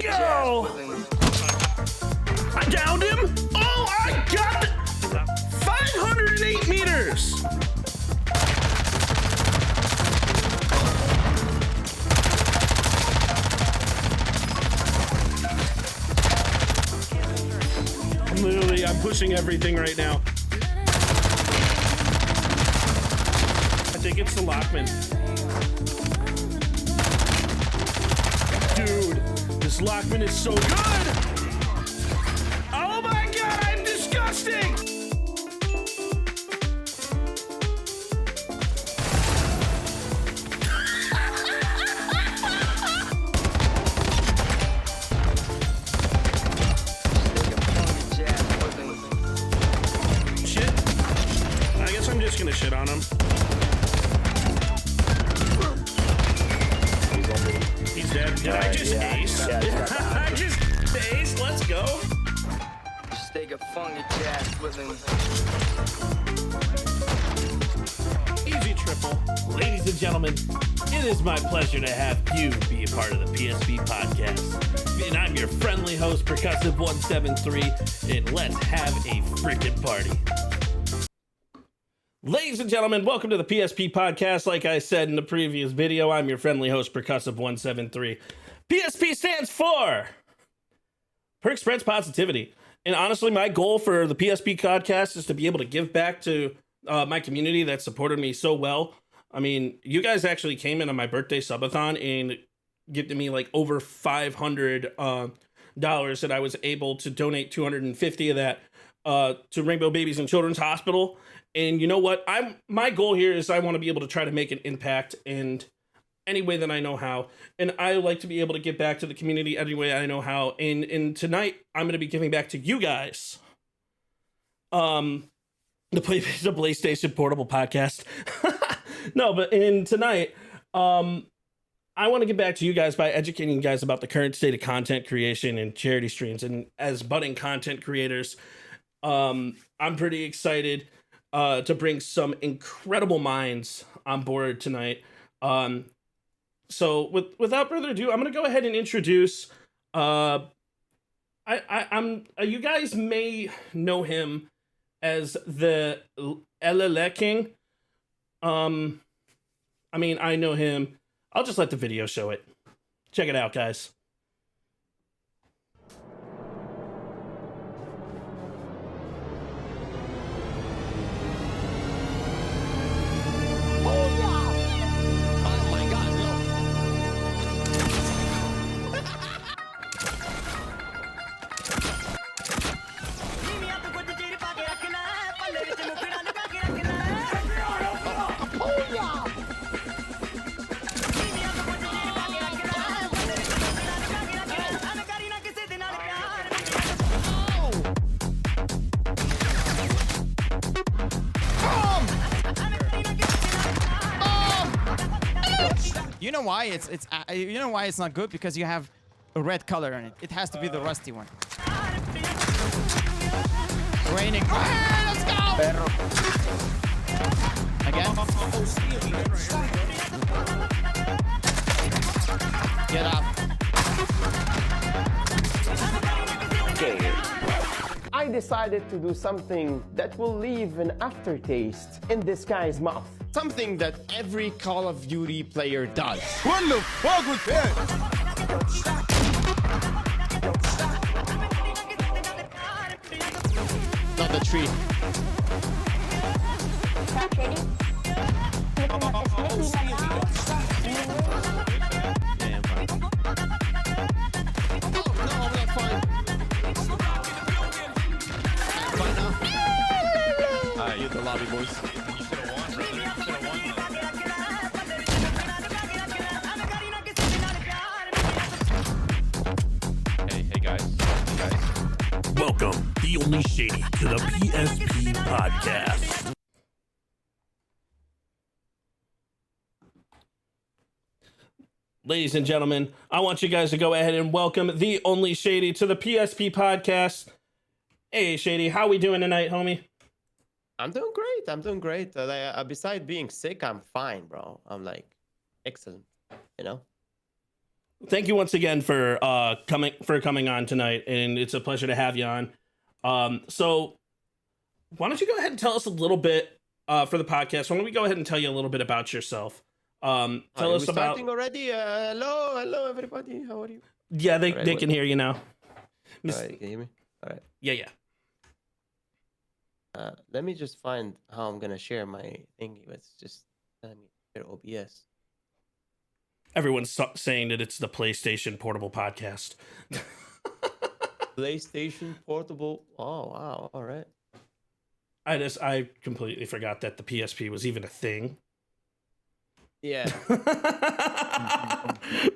Go! I downed him. Oh, I got it. 508 meters. I'm pushing everything right now. I think it's the Lockman. Dude, this Lockman is so good. Oh my God, I'm disgusting. I'm just gonna shit on him. He's dead. Did I just ace? I just ace. Let's go. Just take a funky jazz with him. Easy triple. Ladies and gentlemen, it is my pleasure to have you be a part of the PSP podcast. And I'm your friendly host, Percussive173, and let's have a freaking party. Ladies and gentlemen, welcome to the PSP podcast. Like I said in the previous video, I'm your friendly host, Percussive173. PSP stands for Perk Spreads Positivity. And honestly, my goal for the PSP podcast is to be able to give back to my community that supported me so well. I mean, you guys actually came in on my birthday subathon and gifted me like over $500 that I was able to donate 250 of that to Rainbow Babies and Children's Hospital. And you know what? My goal here is I want to be able to try to make an impact in any way that I know how. And I like to be able to give back to the community any way I know how. And tonight I'm going to be giving back to you guys. The PlayStation Portable Podcast. No, but tonight, I want to get back to you guys by educating you guys about the current state of content creation and charity streams. And as budding content creators, I'm pretty excited to bring some incredible minds on board tonight. So without further ado, I'm gonna go ahead and introduce. I'm. You guys may know him as the LLE King. I mean, I know him. I'll just let the video show it. Check it out, guys. You know why it's not good? Because you have a red color on it. It has to be the rusty one. Raining. Let's go! Again. Get up. Okay. I decided to do something that will leave an aftertaste in this guy's mouth. Something that every Call of Duty player does. What the fuck was that? Not the tree. You the lobby boys. Hey guys. Welcome, the only shady, to the PSP podcast. Ladies and gentlemen, I want you guys to go ahead and welcome the only Shady to the PSP podcast. Hey, Shady, how we doing tonight, homie? I'm doing great. Besides being sick, I'm fine, bro. I'm like, excellent, you know? thank you once again for coming on tonight, and it's a pleasure to have you on. So why don't you go ahead and tell us a little bit for the podcast? Why don't we go ahead and tell you a little bit about yourself? Tell us about. Starting already. Hello, everybody. How are you? Yeah, they Alright, can hear you now. All right, can you hear me? All right. Yeah. Let me just find how I'm gonna share my thingy. Let's just let me share OBS. Everyone's saying that it's the PlayStation Portable Podcast. PlayStation Portable. Oh wow! All right. I completely forgot that the PSP was even a thing. Yeah.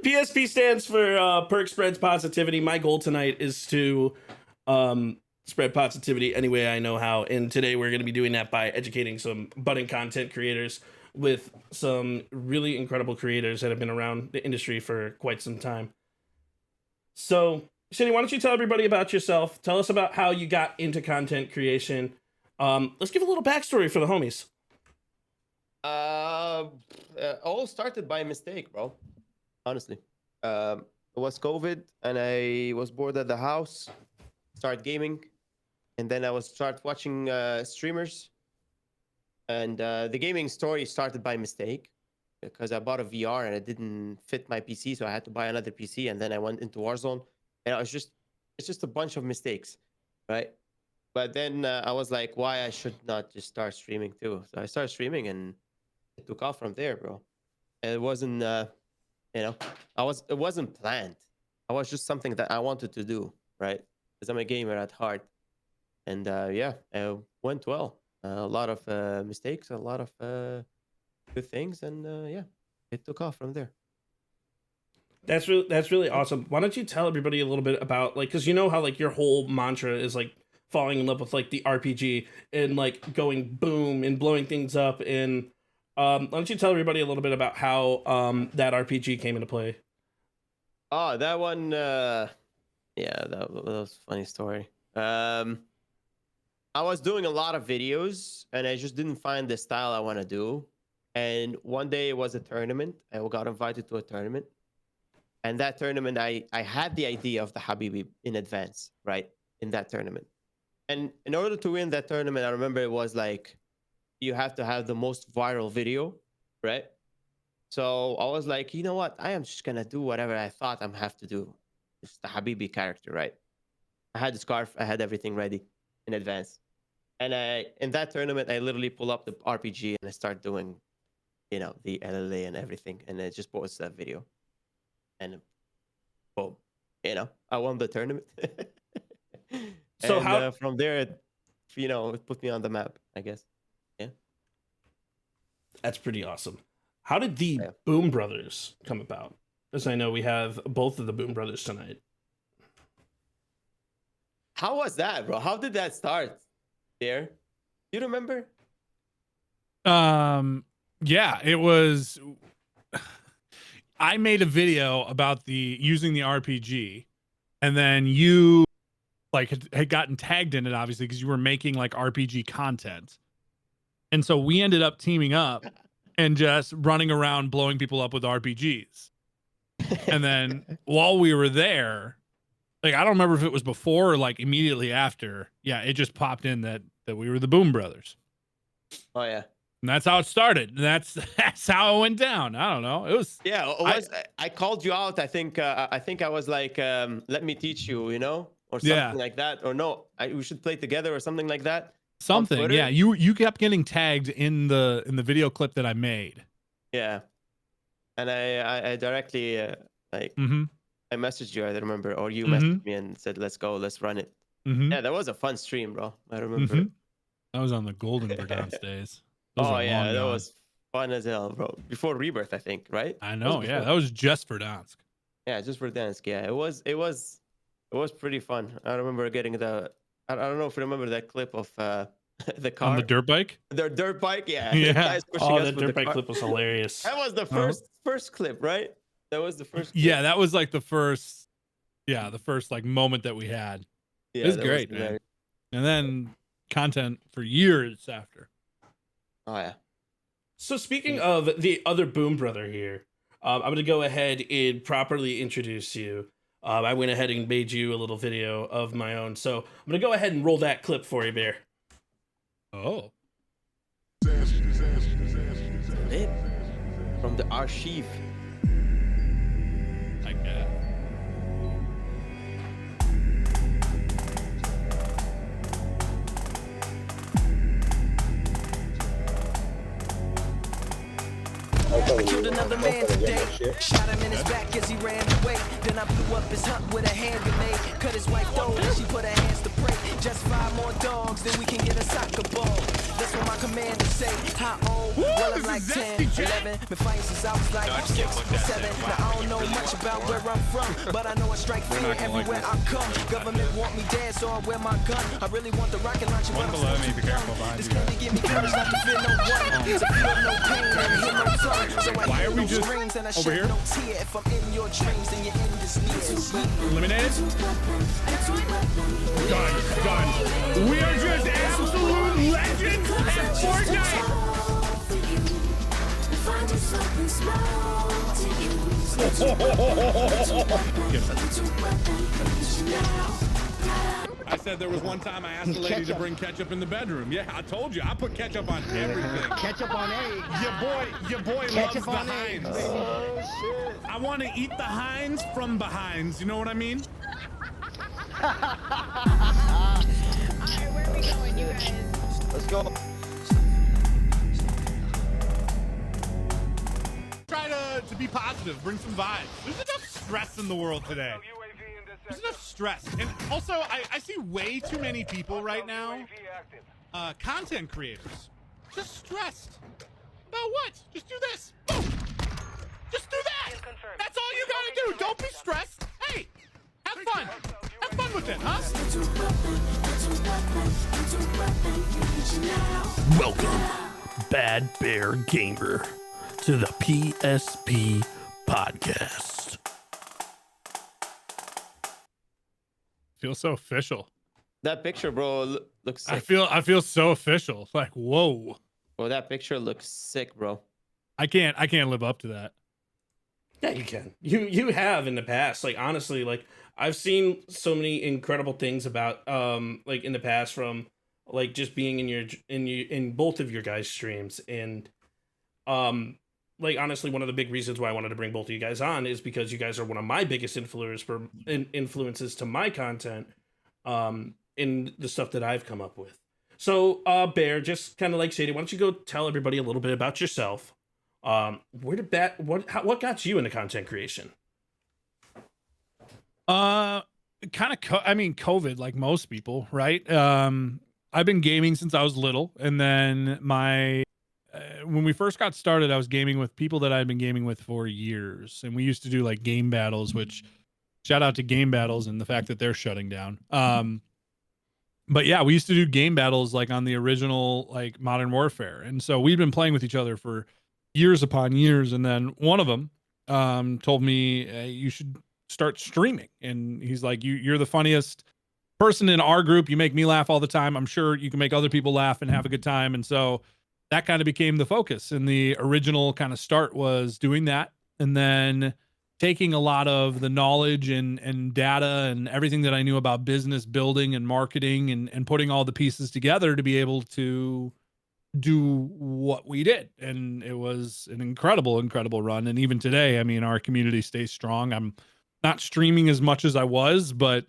PSP stands for Perk Spreads Positivity. My goal tonight is to spread positivity any way I know how. And today we're going to be doing that by educating some budding content creators with some really incredible creators that have been around the industry for quite some time. So, Shitty, why don't you tell everybody about yourself? Tell us about how you got into content creation. Let's give a little backstory for the homies. All started by mistake, bro. Honestly, it was COVID, and I was bored at the house. Start gaming, and then I was start watching streamers. And the gaming story started by mistake because I bought a VR and it didn't fit my PC, so I had to buy another PC. And then I went into Warzone, and it's just a bunch of mistakes, right? But then I was like, why I should not just start streaming too? So I started streaming, and it took off from there, bro. And it wasn't, it wasn't planned. I was just something that I wanted to do, right? Because I'm a gamer at heart, and it went well. A lot of mistakes, a lot of good things, and it took off from there. That's really awesome. Why don't you tell everybody a little bit about, like, because you know how, like, your whole mantra is like falling in love with like the RPG and like going boom and blowing things up, and why don't you tell everybody a little bit about how that RPG came into play? Oh, that one, that was a funny story. I was doing a lot of videos, and I just didn't find the style I want to do. And one day it was a tournament. I got invited to a tournament. And that tournament, I had the idea of the Habibi in advance, right? In that tournament. And in order to win that tournament, I remember it was like, you have to have the most viral video, right? So I was like, you know what? I am just going to do whatever I thought I have to do. It's the Habibi character, right? I had the scarf. I had everything ready in advance. And in that tournament, I literally pull up the RPG and I start doing, the LLA and everything. And I just post that video. And boom, I won the tournament. So and from there, it put me on the map, I guess. Yeah. That's pretty awesome. How did the Boom Brothers come about? As I know we have both of the Boom Brothers tonight. How was that, bro? How did that start? There, you remember? Yeah, it was. I made a video about using the RPG, and then you had gotten tagged in it, obviously, because you were making like RPG content, and so we ended up teaming up and just running around blowing people up with RPGs. And then while we were there, like, I don't remember if it was before or like immediately after. Yeah, it just popped in that we were the Boom Brothers. Oh yeah. And that's how it started. And that's how it went down. I don't know. It was. Yeah, I called you out. I think I was like, let me teach you, or something like that. Or no, we should play together or something like that. Something. Yeah. You kept getting tagged in the video clip that I made. Yeah. And I directly I messaged you, I remember, or you messaged me and said, let's go, let's run it. Yeah, that was a fun stream, bro. I remember. That was on the Golden Verdansk days. Oh, yeah, that was fun as hell, bro. Before Rebirth, I think, right? I know, yeah. That was just Verdansk. Yeah, just Verdansk, yeah. It was pretty fun. I remember getting I don't know if you remember that clip of the car. On the dirt bike? The dirt bike, yeah. Yeah. Oh, the dirt bike clip was hilarious. That was the first clip, right? That was the first clip. Yeah, that was like the first like moment that we had. Yeah, it was great, man. And then content for years after. Oh yeah. So speaking of the other Boom Brother here, I'm going to go ahead and properly introduce you. I went ahead and made you a little video of my own. So I'm going to go ahead and roll that clip for you, Bear. Oh. Lit. From the archive. I guess. I killed another man today. Shot him in his back as he ran away. Then I blew up his hut with a hand grenade. Cut his wife though, and she put her hands to pray. Just 5 more dogs, then we can get a soccer ball. That's what my commander say. How old? Well, I'm like 10, 11. Been fighting since I was like 6 or 7. Now I don't know much about where I'm from, but I know I strike fear everywhere I come. Government want me dead, so I wear my gun. I really want the rocket launcher, but I'm still too young. This can't give me courage not to fear no one. To feel no pain and hear no tongue. So I Why hear are we no just screams and I over shed here? no tear. If I'm in your dreams, then you're in this near. Eliminated? Done. We are just absolute legends at Fortnite. I said there was one time I asked the lady to bring ketchup in the bedroom. Yeah, I told you. I put ketchup on everything. Ketchup on eggs. Your boy Ketchup loves on the eggs. Heinz. Oh shit. I want to eat the Heinz from behinds. You know what I mean? Alright, where are we going, you guys? Let's go. Try to be positive, bring some vibes. There's enough stress in the world today. There's enough stress. And also, I see way too many people right now, content creators, just stressed. About what? Just do this. Boom. Just do that. That's all you gotta do. Don't be stressed. Hey, have fun. Have fun with it, huh? Welcome, Bad Bear Gamer, to the PSP podcast. Feel so official. That picture, bro, looks sick. I feel so official. Like, whoa. Bro, that picture looks sick, bro. I can't live up to that. Yeah, you can. You have in the past. Like, honestly, like, I've seen so many incredible things about like in the past from like just being in both of your guys' streams. And like, honestly, one of the big reasons why I wanted to bring both of you guys on is because you guys are one of my biggest influences to my content in the stuff that I've come up with. So Bear, just kind of like Sadie, why don't you go tell everybody a little bit about yourself? What got you into content creation? COVID, like most people, right? I've been gaming since I was little, and then when we first got started, I was gaming with people that I'd been gaming with for years, and we used to do like game battles, which shout out to game battles and the fact that they're shutting down. But yeah, we used to do game battles like on the original like Modern Warfare, and so we've been playing with each other for years upon years. And then one of them told me, hey, you should start streaming, and he's like, you're the funniest person in our group. You make me laugh all the time. I'm sure you can make other people laugh and have a good time. And so that kind of became the focus. And the original kind of start was doing that, and then taking a lot of the knowledge and data and everything that I knew about business building and marketing and putting all the pieces together to be able to do what we did. And it was an incredible run. And even today, I mean, our community stays strong. I'm not streaming as much as I was, but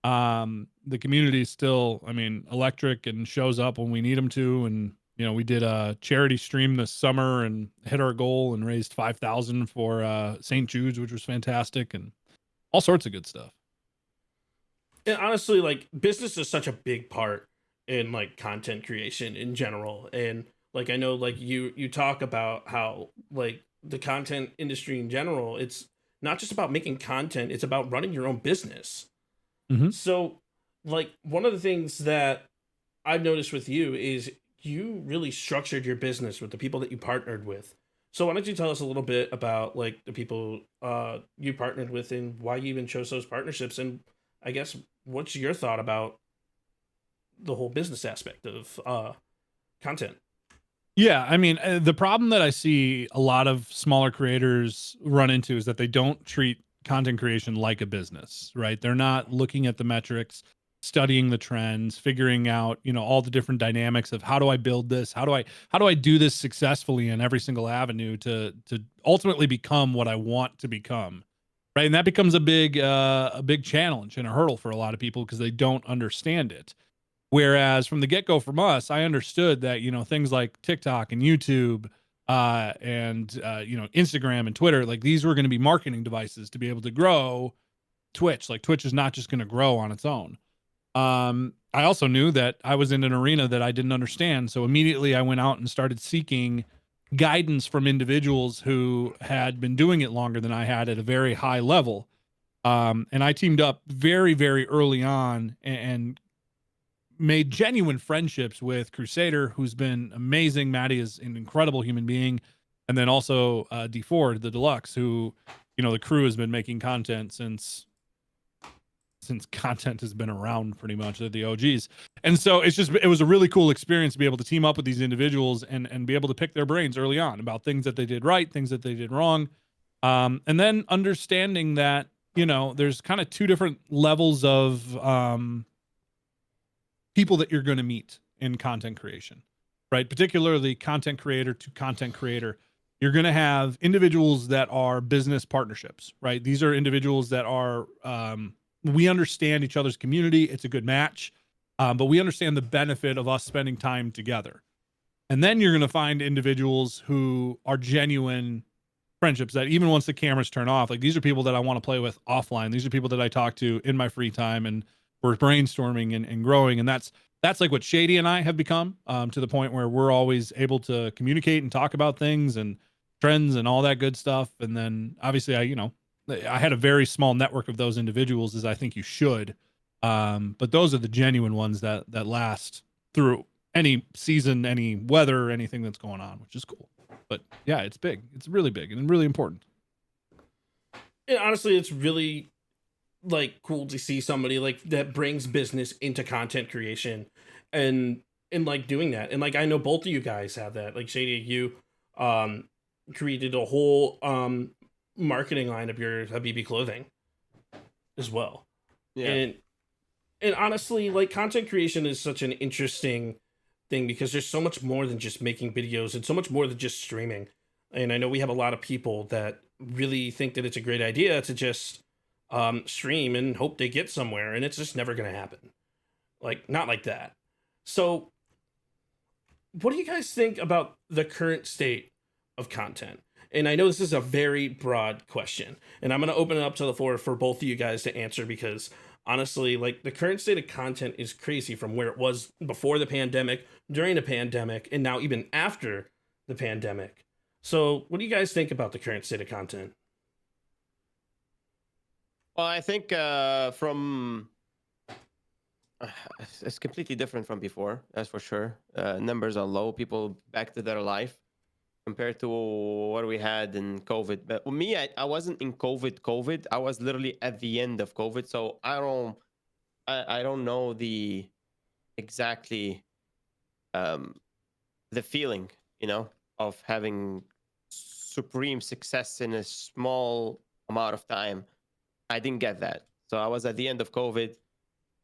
the community is still, I mean, electric and shows up when we need them to. And you know, we did a charity stream this summer and hit our goal and raised 5,000 for St. Jude's, which was fantastic, and all sorts of good stuff. And honestly, like, business is such a big part in like content creation in general. And like, I know like you talk about how like the content industry in general, it's not just about making content, it's about running your own business. Mm-hmm. So like one of the things that I've noticed with you is you really structured your business with the people that you partnered with. So why don't you tell us a little bit about like the people you partnered with and why you even chose those partnerships, and I guess what's your thought about the whole business aspect of content? Yeah, I mean, the problem that I see a lot of smaller creators run into is that they don't treat content creation like a business, right? They're not looking at the metrics, studying the trends, figuring out, all the different dynamics of how do I build this? How do I do this successfully in every single avenue to ultimately become what I want to become? Right? And that becomes a big challenge and a hurdle for a lot of people because they don't understand it. Whereas from the get-go from us, I understood that, things like TikTok and YouTube and Instagram and Twitter, like these were going to be marketing devices to be able to grow Twitch. Like Twitch is not just going to grow on its own. I also knew that I was in an arena that I didn't understand. So immediately I went out and started seeking guidance from individuals who had been doing it longer than I had at a very high level. And I teamed up very, very early on and made genuine friendships with Crusader, who's been amazing. Maddie is an incredible human being. And then also D Ford, the Deluxe, who, the crew has been making content since content has been around pretty much. They're the OGs. And so it was a really cool experience to be able to team up with these individuals and be able to pick their brains early on about things that they did right, things that they did wrong. And then understanding that, there's kind of two different levels of people that you're going to meet in content creation, right? Particularly content creator to content creator. You're going to have individuals that are business partnerships, right? These are individuals that are, we understand each other's community. It's a good match, but we understand the benefit of us spending time together. And then you're going to find individuals who are genuine friendships that even once the cameras turn off, like these are people that I want to play with offline. These are people that I talk to in my free time and we're brainstorming and growing. And that's like what Shady and I have become, to the point where we're always able to communicate and talk about things and trends and all that good stuff. And then obviously I had a very small network of those individuals, as I think you should. But those are the genuine ones that last through any season, any weather, anything that's going on, which is cool. But yeah, it's big. It's really big and really important. And honestly, it's really cool to see somebody that brings business into content creation and doing that. And I know both of you guys have that. Like Shady, you created a whole marketing line of your Habibi clothing as well. Yeah. And honestly, content creation is such an interesting thing because there's so much more than just making videos. It's so much more than just streaming. And I know we have a lot of people that really think that it's a great idea to just stream and hope they get somewhere, and it's just never going to happen. Not like that. So what do you guys think about the current state of content? And I know this is a very broad question, and I'm going to open it up to the floor for both of you guys to answer because honestly, the current state of content is crazy from where it was before the pandemic, during the pandemic, and now even after the pandemic. So what do you guys think about the current state of content? Well, I think it's completely different from before. That's for sure. Numbers are low. People back to their life compared to what we had in COVID. But for me, I wasn't in COVID. I was literally at the end of COVID. So I don't know the exactly the feeling, of having supreme success in a small amount of time. I didn't get that. So I was at the end of COVID.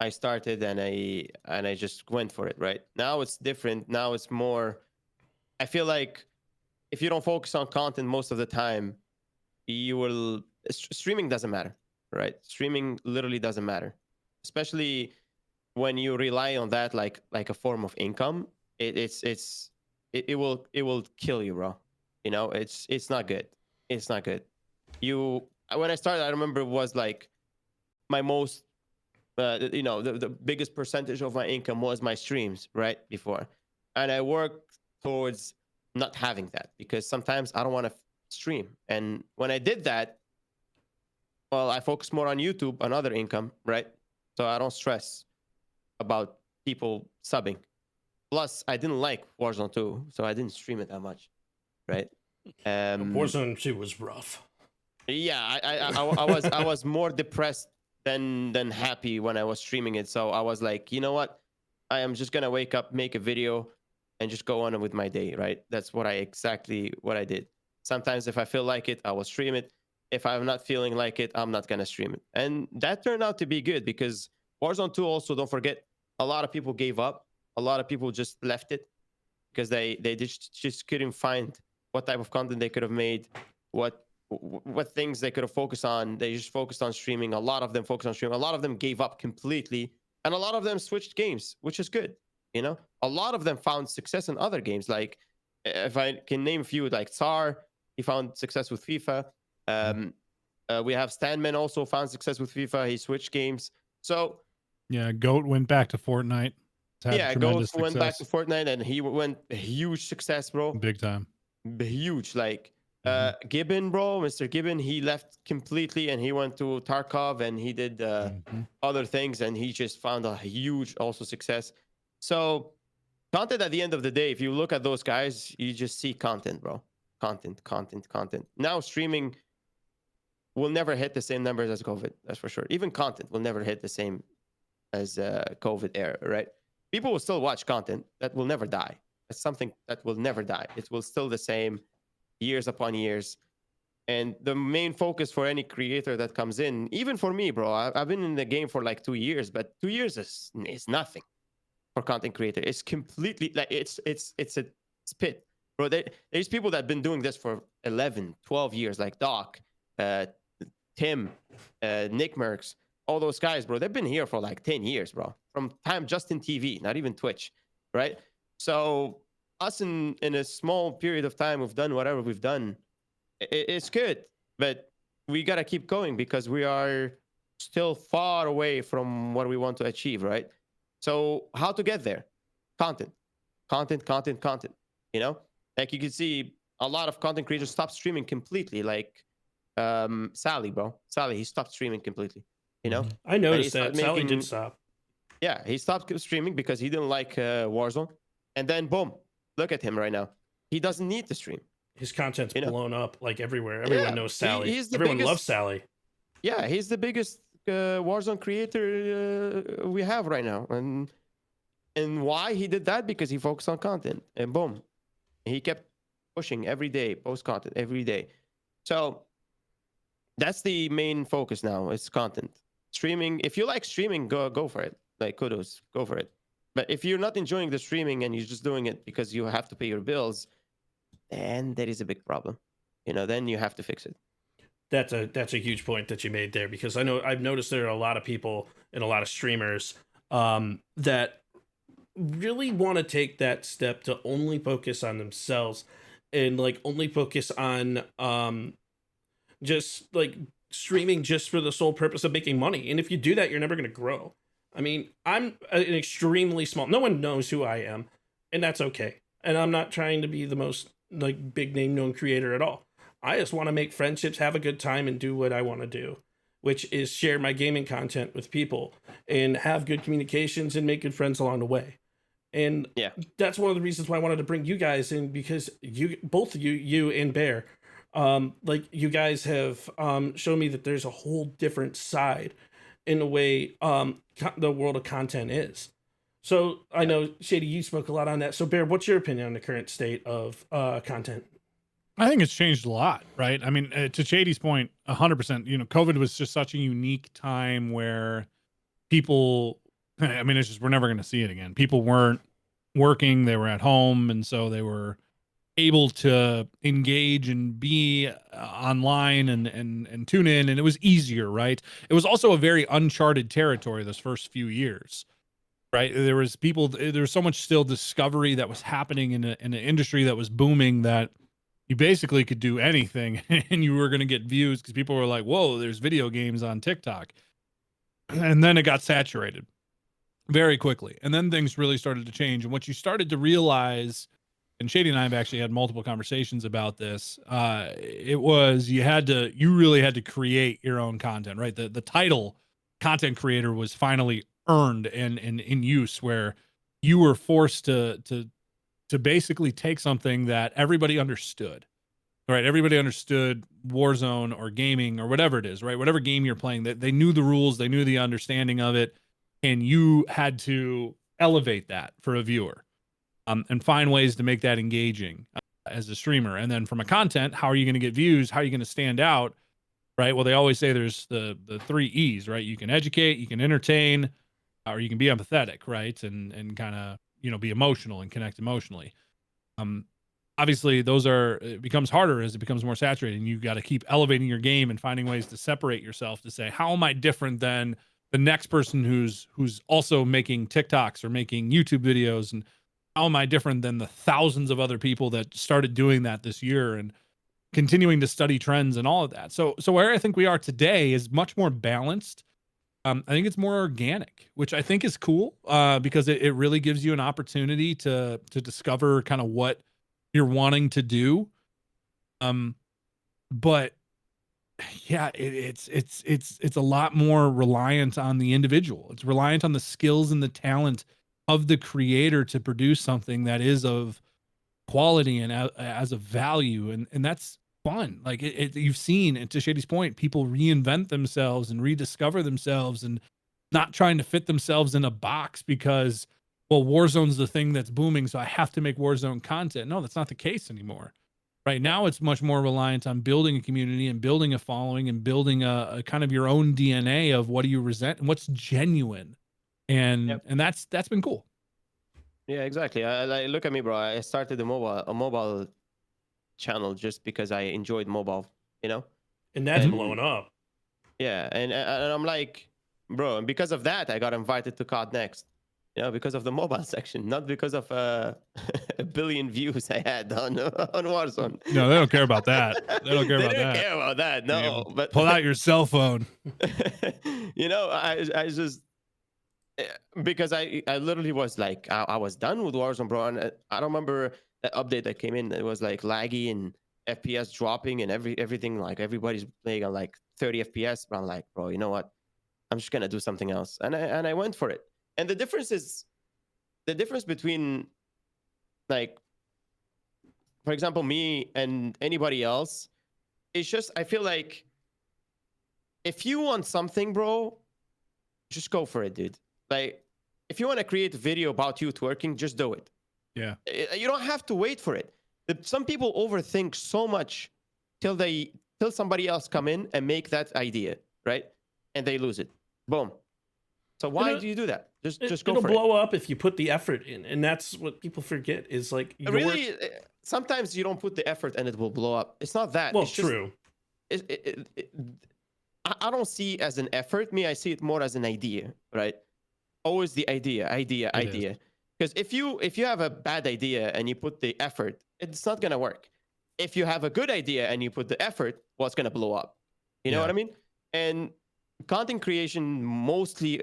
I started and I just went for it, right? Now it's different. Now it's more, I feel like if you don't focus on content most of the time, streaming doesn't matter, right? Streaming literally doesn't matter, especially when you rely on that like a form of income. It will kill you, bro. It's not good. It's not good. When I started, I remember it was my most, the biggest percentage of my income was my streams right before. And I worked towards not having that because sometimes I don't want to stream. And when I did that, well, I focused more on YouTube, on other income, right? So I don't stress about people subbing. Plus, I didn't like Warzone 2, so I didn't stream it that much, right? Warzone 2 was rough. Yeah, I was more depressed than happy when I was streaming it. So I was like, you know what? I am just gonna wake up, make a video, and just go on with my day, right? That's what I did. Sometimes if I feel like it, I will stream it. If I'm not feeling like it, I'm not gonna stream it. And that turned out to be good because Warzone 2 also, don't forget, a lot of people gave up. A lot of people just left it because they just couldn't find what type of content they could have made, what things they could have focused on. They just focused on streaming. A lot of them focused on streaming. A lot of them gave up completely, and a lot of them switched games, which is good. You know, a lot of them found success in other games. Like, if I can name a few, like Tsar, he found success with FIFA. We have Stanman also found success with FIFA. He switched games. So Yeah, Goat went back to Fortnite. It's had yeah, tremendous Goat went back to success. Fortnite, and he went huge success, bro. Big time. Huge. Like Gibbon, bro, Mr. Gibbon, he left completely and he went to Tarkov and he did other things, and he just found a huge also success. So content, at the end of the day, if you look at those guys, you just see content, bro. Content. Now streaming will never hit the same numbers as COVID, that's for sure. Even content will never hit the same as COVID era, right? People will still watch content. That will never die. It's something that will never die. It will still the same years upon years. And the main focus for any creator that comes in, even for me, bro, I've been in the game for like 2 years, but 2 years is nothing for content creator. It's completely like it's a spit, bro. There's people that have been doing this for 11, 12 years, like Doc, Tim, Nick Merckx, all those guys, bro. They've been here for like 10 years, bro. From time Justin TV, not even Twitch, right? So us in a small period of time, we've done whatever we've done. It's good, but we got to keep going because we are still far away from what we want to achieve, right? So how to get there? Content. You know, like you can see a lot of content creators stop streaming completely. Like Sally, bro. Sally, he stopped streaming completely. You know, I noticed that Sally did stop. Yeah, he stopped streaming because he didn't like Warzone, and then boom, look at him right now. He doesn't need to stream. His content's blown up like everywhere. Everyone knows Sally. Everyone loves Sally. Yeah, he's the biggest Warzone creator we have right now. And why he did that? Because he focused on content. And boom, he kept pushing every day, post content every day. So that's the main focus now. It's content. Streaming. If you like streaming, go for it. Like, kudos, go for it. But if you're not enjoying the streaming and you're just doing it because you have to pay your bills, then there is a big problem. You know, then you have to fix it. That's a huge point that you made there, because I've noticed there are a lot of people and a lot of streamers that really want to take that step to only focus on themselves and like only focus on just like streaming just for the sole purpose of making money. And if you do that, you're never going to grow. I mean, I'm an extremely small, no one knows who I am, and that's okay. And I'm not trying to be the most like big name known creator at all. I just want to make friendships, have a good time, and do what I want to do, which is share my gaming content with people and have good communications and make good friends along the way. And yeah, that's one of the reasons why I wanted to bring you guys in, because both of you and Bear, like you guys have shown me that there's a whole different side in the way the world of content is. So I know, Shady, you spoke a lot on that. So Bear, what's your opinion on the current state of content? I think it's changed a lot, right? I mean, to Shady's point, 100%, you know, COVID was just such a unique time where people, I mean, it's just, we're never going to see it again. People weren't working, they were at home. And so they were able to engage and be online and tune in, and it was easier, right? It was also a very uncharted territory those first few years, right? There was so much still discovery that was happening in an industry that was booming, that you basically could do anything and you were going to get views because people were like, whoa, there's video games on TikTok. And then it got saturated very quickly. And then things really started to change. And what you started to realize, and Shady and I have actually had multiple conversations about this, it was you really had to create your own content, right? The title content creator was finally earned and in use, where you were forced to basically take something that everybody understood, right? Everybody understood Warzone or gaming or whatever it is, right? Whatever game you're playing, they knew the rules, they knew the understanding of it, and you had to elevate that for a viewer, and find ways to make that engaging as a streamer. And then from a content, how are you going to get views? How are you going to stand out? Right. Well, they always say there's the 3 E's, right? You can educate, you can entertain, or you can be empathetic, right? And kind of, be emotional and connect emotionally. Obviously it becomes harder as it becomes more saturated, and you've got to keep elevating your game and finding ways to separate yourself to say, how am I different than the next person who's also making TikToks or making YouTube videos? And how am I different than the thousands of other people that started doing that this year, and continuing to study trends and all of that. So where I think we are today is much more balanced. I think it's more organic, which I think is cool, because it really gives you an opportunity to discover kind of what you're wanting to do. But yeah, it's a lot more reliant on the individual. It's reliant on the skills and the talent of the creator to produce something that is of quality and as a value, and that's fun. Like you've seen, and to Shady's point, people reinvent themselves and rediscover themselves, and not trying to fit themselves in a box because, well, Warzone's the thing that's booming, so I have to make Warzone content. No, that's not the case anymore. Right now, it's much more reliant on building a community and building a following and building a kind of your own DNA of what do you resent and what's genuine, and that's been cool. Yeah, exactly. Like, look at me, bro. I started a mobile channel just because I enjoyed mobile, And that's blowing up. Yeah, and I'm like, bro, and because of that, I got invited to COD Next. Because of the mobile section, not because of a billion views I had on Warzone. No, they don't care about that. They don't care They about don't that. care about that. No, but Pull out your cell phone. I just, because I literally was like, I was done with Warzone, bro. And I don't remember the update that came in. It was like laggy and FPS dropping and everything. Like everybody's playing on like 30 FPS. But I'm like, bro, you know what? I'm just gonna do something else. And I went for it. And the difference between, like, for example, me and anybody else, it's just, I feel like if you want something, bro, just go for it, dude. Like, if you want to create a video about you twerking, just do it. Yeah. You don't have to wait for it. Some people overthink so much till somebody else come in and make that idea, right? And they lose it. Boom. So why do you do that? Just go for it. It'll blow up if you put the effort in, and that's what people forget is like really. Sometimes you don't put the effort and it will blow up. It's not that. Well, it's just, true. I don't see it as an effort. I see it more as an idea, right? Always the idea. Because if you have a bad idea and you put the effort, it's not gonna work. If you have a good idea and you put the effort, well, it's gonna blow up. You know what I mean? And content creation mostly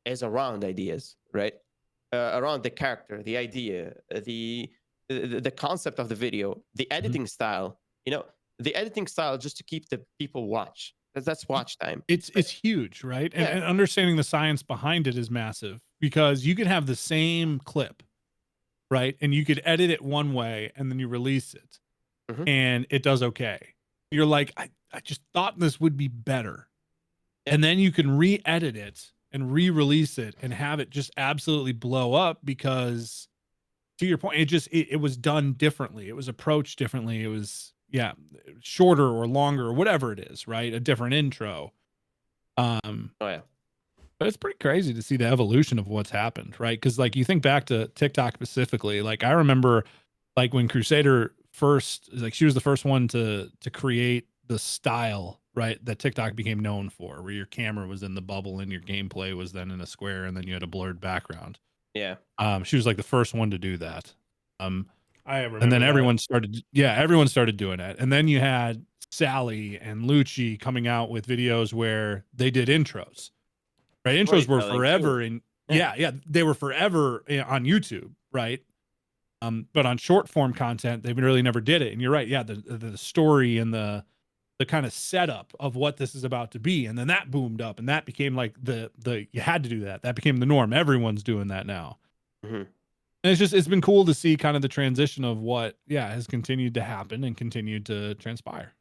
is around ideas, right? Around the character, the idea, the concept of the video, the editing style. The editing style just to keep the people watch. That's watch time. It's huge, right? Yeah. And understanding the science behind it is massive, because you could have the same clip, right? And you could edit it one way and then you release it and it does okay. You're like, I just thought this would be better. Yeah. And then you can re-edit it and re-release it and have it just absolutely blow up because, to your point, it was done differently. It was approached differently. It was, shorter or longer or whatever it is, right? A different intro. Oh yeah. But it's pretty crazy to see the evolution of what's happened, right? Because like you think back to TikTok specifically, like I remember like when Crusader first, like she was the first one to create the style, right, that TikTok became known for, where your camera was in the bubble and your gameplay was then in a square and then you had a blurred background. Yeah. She was like the first one to do that. I remember. And then everyone started doing it. And then you had Sally and Lucci coming out with videos where they did intros. Right? Intros were forever they were forever on YouTube, right? But on short form content, they really never did it. And you're right, the story and the kind of setup of what this is about to be, and then that boomed up, and that became like the you had to do that. That became the norm. Everyone's doing that now. And it's been cool to see kind of the transition of what has continued to happen and continued to transpire.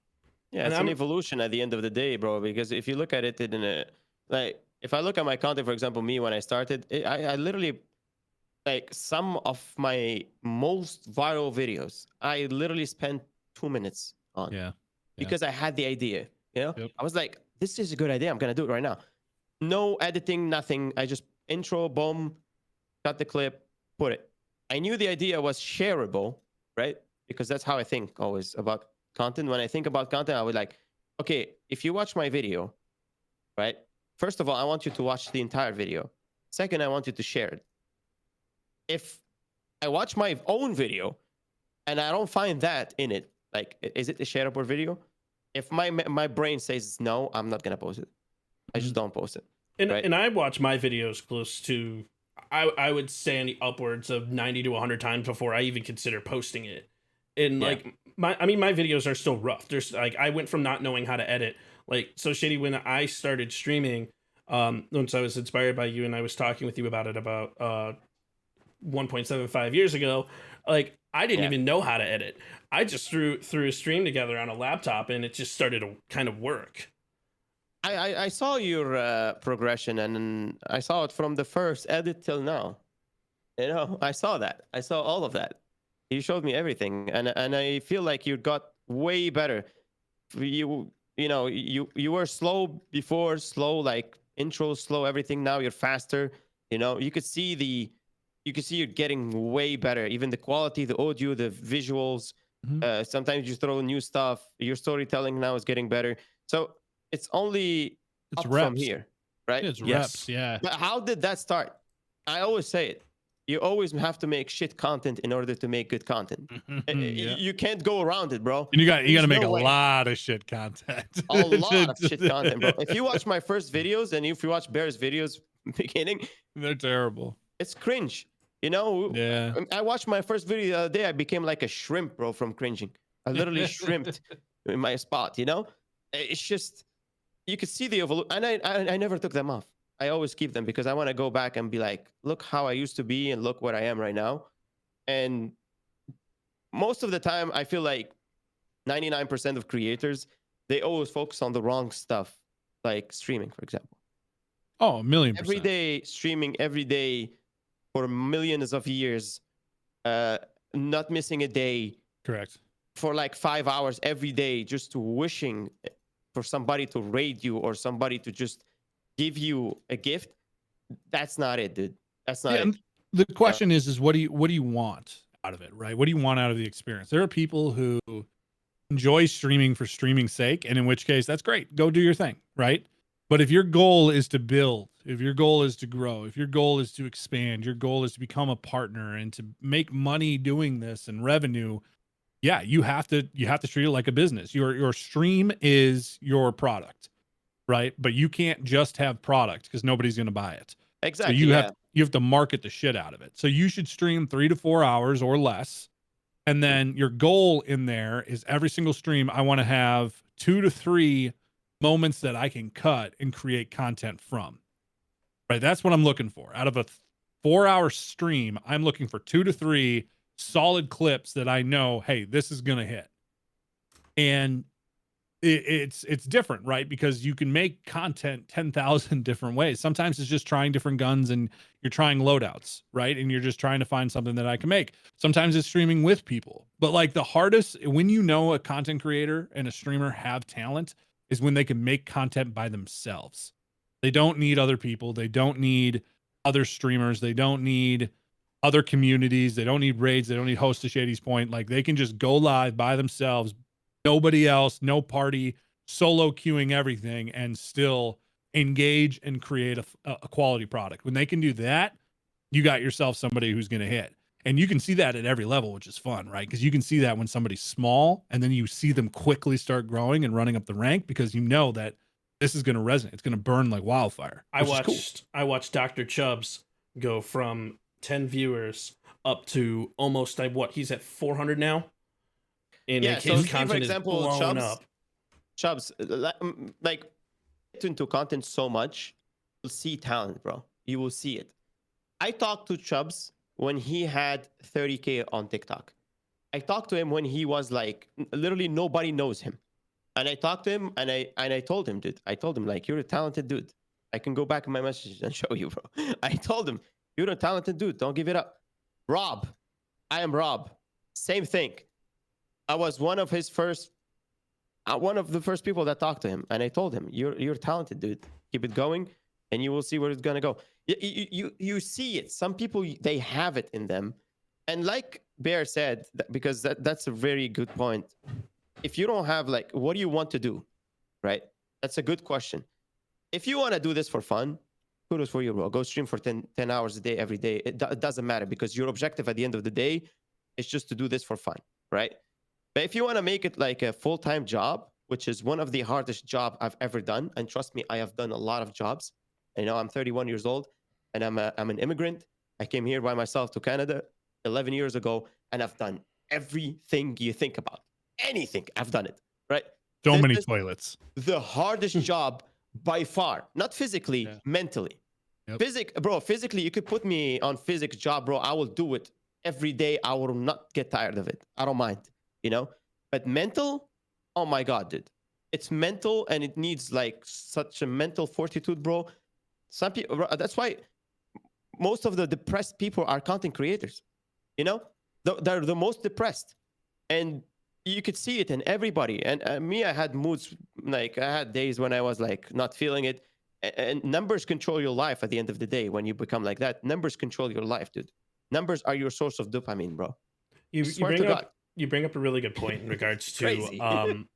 Yeah, it's an evolution at the end of the day, bro. Because if you look at it if I look at my content, for example, me when I started, I literally like some of my most viral videos, I literally spent 2 minutes on Yeah. because I had the idea. You know, Yep. I was like, this is a good idea. I'm gonna do it right now. No editing, nothing. I just intro, boom, cut the clip, put it. I knew the idea was shareable, right? Because that's how I think always about content. When I think about content, I would like, okay, if you watch my video, right? First of all, I want you to watch the entire video. Second, I want you to share it. If I watch my own video and I don't find that in it, like, is it a shareable video? If my brain says no, I'm not gonna post it. I just don't post it. And right? and I watch my videos close to, I would say, on the upwards of 90 to 100 times before I even consider posting it. And Yeah. like my videos are still rough. There's like, I went from not knowing how to edit, like, so Shady, when I started streaming, once I was inspired by you and I was talking with you about it about 1.75 years ago, like, I didn't Yeah. even know how to edit. I just threw a stream together on a laptop and it just started to kind of work. I saw your progression, and I saw it from the first edit till now. You know, I saw that. I saw all of that. You showed me everything, and I feel like you got way better. You were slow before, slow like intro, slow everything. Now you're faster. You know, you could see you're getting way better. Even the quality, the audio, the visuals. Mhm. Sometimes you throw new stuff. Your storytelling now is getting better. So it's only It's up reps. from here, right? It's Yes. reps. Yeah. But how did that start? I always say it. You always have to make shit content in order to make good content. Yeah. You can't go around it, bro. And you got to There's make no a way. lot of shit content. A lot of shit content, bro. If you watch my first videos and if you watch Bear's videos beginning, They're terrible. it's cringe. You know, Yeah. I watched my first video the other day. I became like a shrimp, bro, from cringing. I literally shrimped in my spot. You know, it's just you could see the evolution, and I never took them off. I always keep them because I want to go back and be like, look how I used to be and look what I am right now. And most of the time, I feel like 99% of creators, they always focus on the wrong stuff, like streaming, for example. Oh, 1,000,000%. Every day streaming, every day for millions of years, not missing a day Correct. for like 5 hours every day, just wishing for somebody to raid you or somebody to just give you a gift. That's not it, dude. That's not Yeah, it. and the question is what do you want out of it, right? What do you want out of the experience? There are people who enjoy streaming for streaming's sake, and in which case that's great. Go do your thing, right? But if your goal is to build, if your goal is to grow, if your goal is to expand, your goal is to become a partner and to make money doing this and revenue, yeah, you have to treat it like a business. Your stream is your product, right? But you can't just have product because nobody's going to buy it. Exactly. So you have to market the shit out of it. So you should stream 3 to 4 hours or less. And then your goal in there is every single stream, I want to have 2 to 3 moments that I can cut and create content from. Right? That's what I'm looking for. Out of a 4-hour stream, I'm looking for 2 to 3 solid clips that I know, hey, this is going to hit. And it's different, right? Because you can make content 10,000 different ways. Sometimes it's just trying different guns and you're trying loadouts, right? And you're just trying to find something that I can make. Sometimes it's streaming with people. But like the hardest, when you know a content creator and a streamer have talent, is when they can make content by themselves. They don't need other people. They don't need other streamers. They don't need other communities. They don't need raids. They don't need host to Shady's point. Like they can just go live by themselves, nobody else, no party, solo queuing everything, and still engage and create a quality product. When they can do that, you got yourself somebody who's going to hit. And you can see that at every level, which is fun, right? Because you can see that when somebody's small and then you see them quickly start growing and running up the rank because you know that this is going to resonate. It's going to burn like wildfire. I watched Dr. Chubbs go from 10 viewers up to almost like what he's at 400 now. And Yeah, like so his see, for content example, is blown up. Chubbs, like into content so much, you'll see talent, bro. You will see it. I talked to Chubbs when he had 30K on TikTok. I talked to him when he was like literally nobody knows him. And I talked to him and I told him, dude, I told him like, you're a talented dude. I can go back in my messages and show you, bro. I told him You're a talented dude. Don't give it up. Rob, I am Rob. Same thing. I was one of the first people that talked to him, and I told him, "You're talented, dude. Keep it going, and you will see where it's gonna go." You see it. Some people, they have it in them, and like Bear said, because that's a very good point. If you don't have like, what do you want to do, right? That's a good question. If you want to do this for fun, kudos for you, bro. Go stream for 10 hours a day, every day. It doesn't matter, because your objective at the end of the day is just to do this for fun, right? But if you want to make it like a full-time job, which is one of the hardest job I've ever done, and trust me, I have done a lot of jobs. You know, I'm 31 years old, and I'm an immigrant. I came here by myself to Canada 11 years ago, and I've done everything you think about. Anything, I've done it, right? So many This is toilets. the hardest job by far. Not physically, mentally. Yep. Physically, you could put me on physics job, bro. I will do it every day. I will not get tired of it. I don't mind, you know? But mental, oh my God, dude. It's mental, and it needs like such a mental fortitude, bro. Some people, that's why most of the depressed people are content creators, you know? They're the most depressed. And you could see it in everybody. And me, I had moods, like I had days when I was like not feeling it. And numbers control your life at the end of the day. When you become like that, numbers control your life, dude. Numbers are your source of dopamine, bro. You bring up a really good point in regards to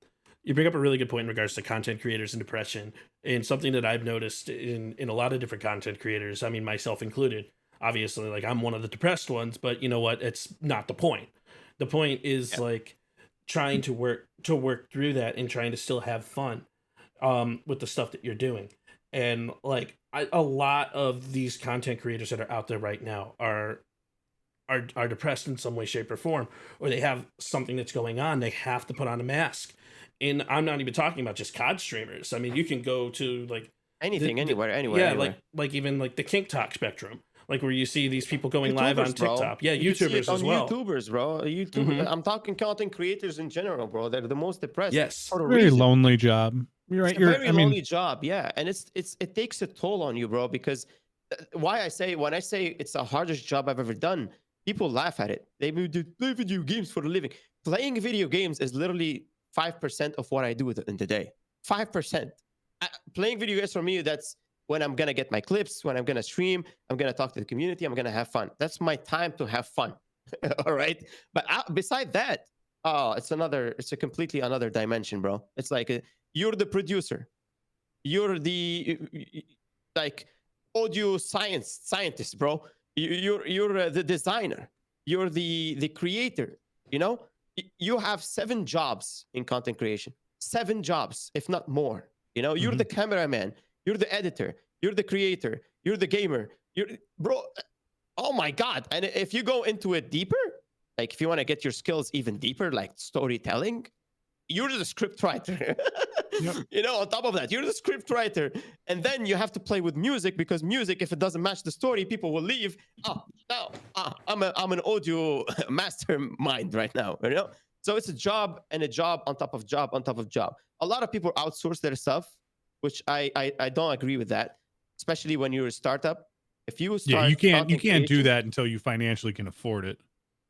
you bring up a really good point in regards to content creators and depression, and something that I've noticed in a lot of different content creators. I mean, myself included. Obviously, like I'm one of the depressed ones, but you know what? It's not the point. The point is like trying to work through that and trying to still have fun with the stuff that you're doing. And like a lot of these content creators that are out there right now are depressed in some way, shape, or form, or they have something that's going on. They have to put on a mask. And I'm not even talking about just COD streamers. I mean, you can go to like anything, anywhere. Yeah, anywhere. like even like the Kink Talk spectrum, like where you see these people going live on TikTok. Bro. Yeah, YouTubers as well. YouTubers, bro. I'm talking content creators in general, bro. They're the most depressed. Yes, for a very reason. lonely job. You're right. It's a very lonely job, yeah, and it takes a toll on you, bro. Because when I say it's the hardest job I've ever done, people laugh at it. They do play video games for a living. Playing video games is literally 5% of what I do in the day. 5%. Playing video games for me, that's when I'm gonna get my clips, when I'm gonna stream, I'm gonna talk to the community, I'm gonna have fun. That's my time to have fun. All right. But beside that, it's a completely another dimension, bro. It's like you're the producer, you're the like audio scientist, bro. You're the designer, you're the creator. You know, you have 7 jobs in content creation, 7 jobs, if not more. You know, you're the cameraman, you're the editor, you're the creator, you're the gamer, bro. Oh my God. And if you go into it deeper, like if you want to get your skills even deeper, like storytelling, you're the script writer. Yep. You know, on top of that, you're the script writer. And then you have to play with music, because music, if it doesn't match the story, people will leave. I'm an audio mastermind right now, you know? So it's a job and a job on top of job on top of job. A lot of people outsource their stuff, which I don't agree with that, especially when you're a startup. If you start, you can't do that until you financially can afford it.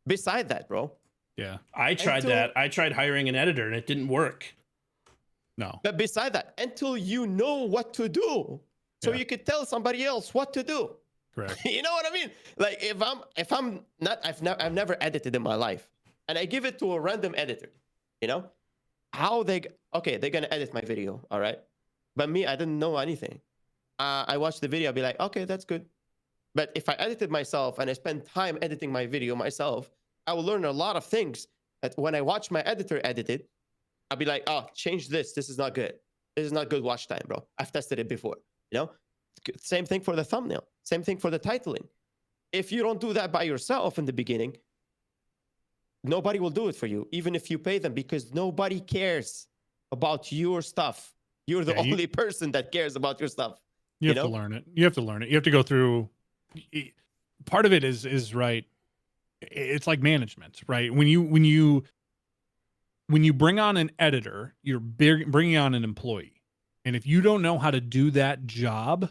Beside that, bro. Yeah. I tried that. I tried hiring an editor and it didn't work. No. But beside that, until you know what to do, so you could tell somebody else what to do. Correct. You know what I mean? Like if I'm not, I've never edited in my life, and I give it to a random editor. You know, they're gonna edit my video, all right? But me, I didn't know anything. I watched the video, I'll be like, okay, that's good. But if I edited myself and I spend time editing my video myself, I will learn a lot of things that when I watch my editor edit it, I'll be like, oh, change this. This is not good. This is not good watch time, bro. I've tested it before. You know, same thing for the thumbnail. Same thing for the titling. If you don't do that by yourself in the beginning, nobody will do it for you, even if you pay them, because nobody cares about your stuff. You're the only person that cares about your stuff. You have to learn it. You have to learn it. You have to go through. Part of it is right. It's like management, right? When you bring on an editor, you're bringing on an employee. And if you don't know how to do that job,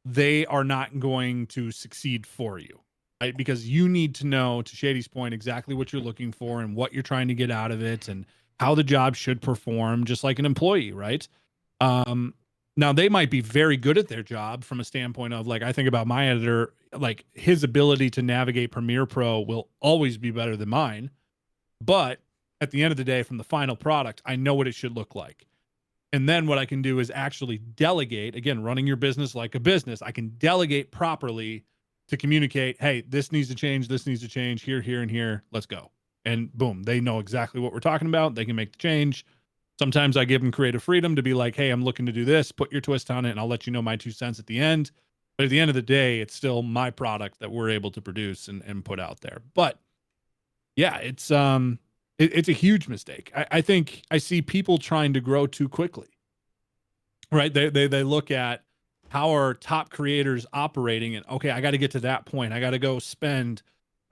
they are not going to succeed for you, right? Because you need to know, to Shady's point, exactly what you're looking for and what you're trying to get out of it and how the job should perform, just like an employee, right? Now they might be very good at their job from a standpoint of, like, I think about my editor, like his ability to navigate Premiere Pro will always be better than mine. But at the end of the day, from the final product, I know what it should look like. And then what I can do is actually delegate, again, running your business like a business. I can delegate properly to communicate, hey, this needs to change, here, here, and here. Let's go. And boom, they know exactly what we're talking about. They can make the change. Sometimes I give them creative freedom to be like, hey, I'm looking to do this, put your twist on it, and I'll let you know my 2 cents at the end. But at the end of the day, it's still my product that we're able to produce and put out there. But yeah, it's a huge mistake. I think I see people trying to grow too quickly, right? They look at how are top creators operating, and okay, I got to get to that point. I got to go spend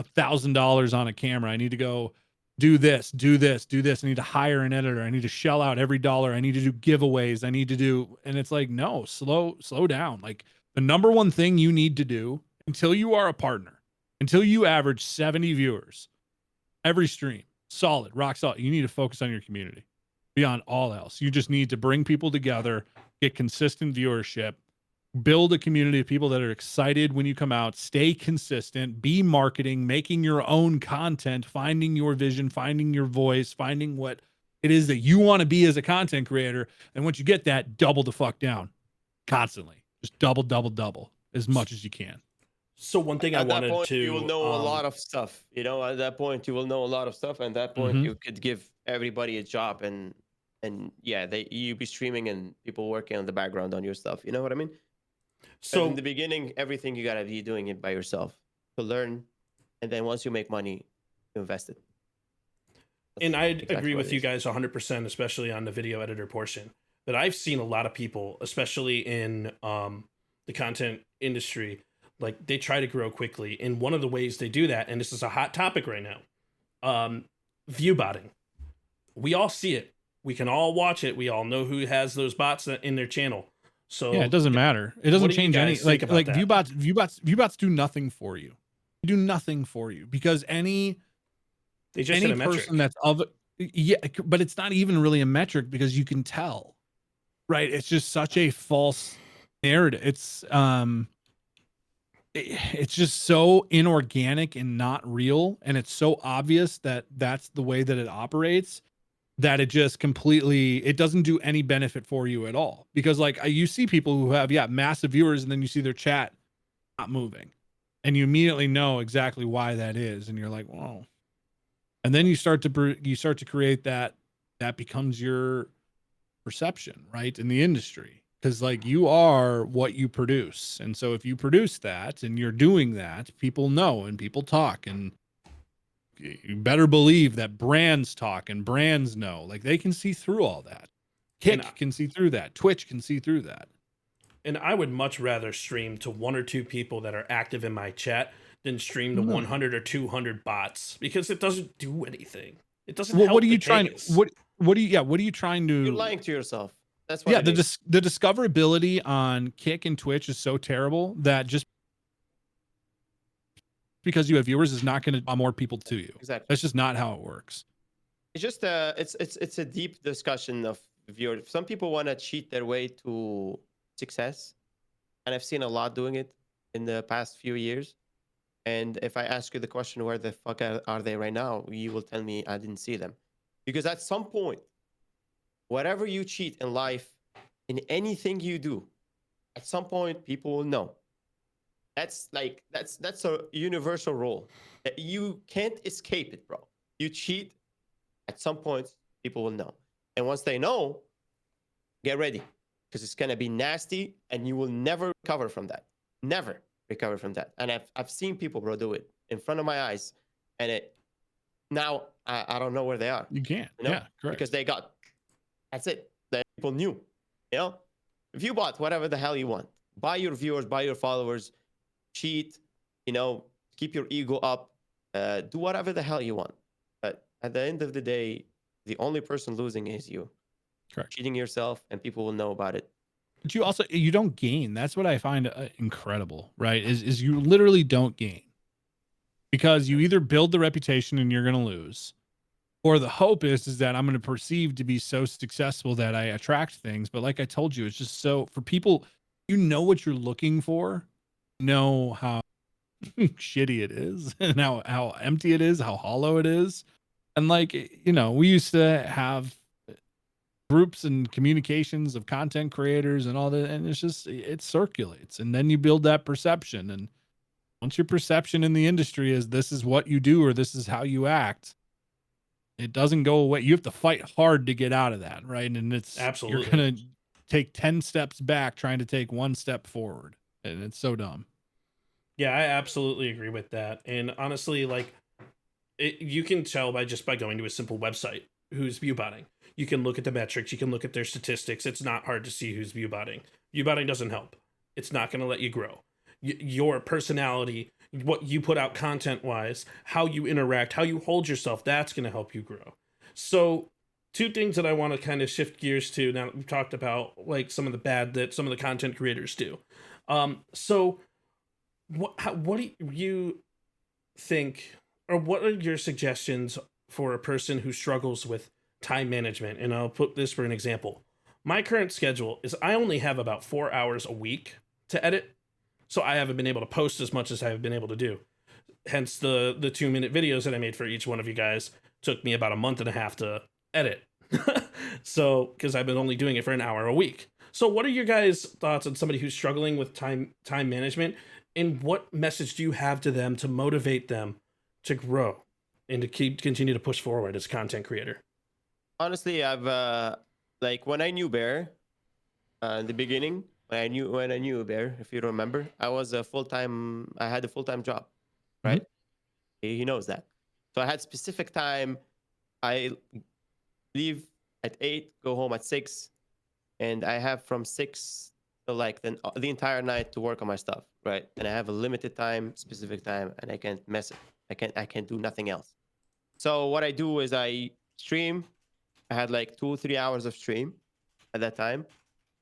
$1,000 on a camera. I need to go do this, do this, do this. I need to hire an editor. I need to shell out every dollar. I need to do giveaways. I need to do, and it's like, no, slow down. Like, the number one thing you need to do until you are a partner, until you average 70 viewers every stream, solid, rock solid, you need to focus on your community beyond all else. You just need to bring people together, get consistent viewership, build a community of people that are excited when you come out, stay consistent, be marketing, making your own content, finding your vision, finding your voice, finding what it is that you want to be as a content creator. And once you get that, double the fuck down constantly. Just double as much as you can. So one thing I wanted to, you will know a lot of stuff. You know, at that point, you will know a lot of stuff. And at that point, you could give everybody a job, and yeah, you be streaming and people working on the background on your stuff. You know what I mean? So in the beginning, everything you gotta be doing it by yourself to learn, and then once you make money, you invest it. And I agree with you guys 100%, especially on the video editor portion. But I've seen a lot of people, especially in the content industry, like they try to grow quickly. And one of the ways they do that, and this is a hot topic right now, view botting. We all see it. We can all watch it. We all know who has those bots in their channel. So yeah, it doesn't matter. It doesn't change any. Like view bots do nothing for you. They do nothing for you because any person that's but it's not even really a metric because you can tell, right? It's just such a false narrative. It's just so inorganic and not real, and it's so obvious that that's the way that it operates, that it just completely, it doesn't do any benefit for you at all. Because like you see people who have massive viewers, and then you see their chat not moving, and you immediately know exactly why that is, and you're like, whoa. And then you start to create that becomes your perception, right, in the industry. Because like you are what you produce. And so if you produce that and you're doing that, people know and people talk, and you better believe that brands talk and brands know. Like they can see through all that. Kick can see through that. Twitch can see through that. And I would much rather stream to 1 or 2 people that are active in my chat than stream to 100 or 200 bots, because it doesn't do anything. It doesn't help. What are you trying? What are you trying to? You're lying to yourself. That's what the discoverability on Kick and Twitch is so terrible that just because you have viewers is not going to draw more people to you. Exactly. That's just not how it works. It's just it's a deep discussion of viewers. Some people want to cheat their way to success, and I've seen a lot doing it in the past few years. And if I ask you the question, where the fuck are they right now, you will tell me I didn't see them. Because at some point, whatever you cheat in life, in anything you do, at some point people will know. That's a universal rule. You can't escape it, bro. You cheat, at some point people will know. And once they know, get ready, because it's gonna be nasty, and you will never recover from that. Never recover from that. And I've seen people, bro, do it in front of my eyes, and now I don't know where they are. You can't. You know? Yeah, correct. Because that's it. The people knew. You know, if you bought whatever the hell you want, buy your viewers, buy your followers, cheat, you know, keep your ego up, do whatever the hell you want. But at the end of the day, the only person losing is you. Correct. Cheating yourself, and people will know about it. But you don't gain. That's what I find incredible, right? Is you literally don't gain because you either build the reputation and you're going to lose, or the hope is that I'm going to perceive to be so successful that I attract things. But like I told you, it's just so for people, you know what you're looking for, know how shitty it is and how empty it is, how hollow it is. And like, we used to have groups and communications of content creators and all that, and it circulates, and then you build that perception. And once your perception in the industry is this is what you do or this is how you act, it doesn't go away. You have to fight hard to get out of that, right? And Absolutely. you're gonna take 10 steps back trying to take one step forward, and it's so dumb. Yeah, I absolutely agree with that. And honestly, like, you can tell by going to a simple website who's viewbotting. You can look at the metrics. You can look at their statistics. It's not hard to see who's viewbotting. Viewbotting doesn't help. It's not going to let you grow. Your personality, what you put out content-wise, how you interact, how you hold yourself, that's going to help you grow. So, two things that I want to kind of shift gears to now that we've talked about, like, some of the bad that some of the content creators do. So, what do you think, or what are your suggestions for a person who struggles with time management? And I'll put this for an example. My current schedule is I only have about 4 hours a week to edit, so I haven't been able to post as much as I've been able to do. Hence the 2-minute videos that I made for each one of you guys took me about a month and a half to edit. So, because I've been only doing it for an hour a week. So what are your guys' thoughts on somebody who's struggling with time management, and what message do you have to them to motivate them to grow and to continue to push forward as a content creator? Honestly, I've like when I knew Bear in the beginning, when I knew Bear, if you remember, I had a full-time job, right? He knows that. So I had specific time. I leave at 8, go home at 6, and I have from 6 to like the entire night to work on my stuff, right? And I have a limited time, specific time, and I can't mess it. I can't do nothing else. So what I do is I stream. I had like 2-3 hours of stream at that time.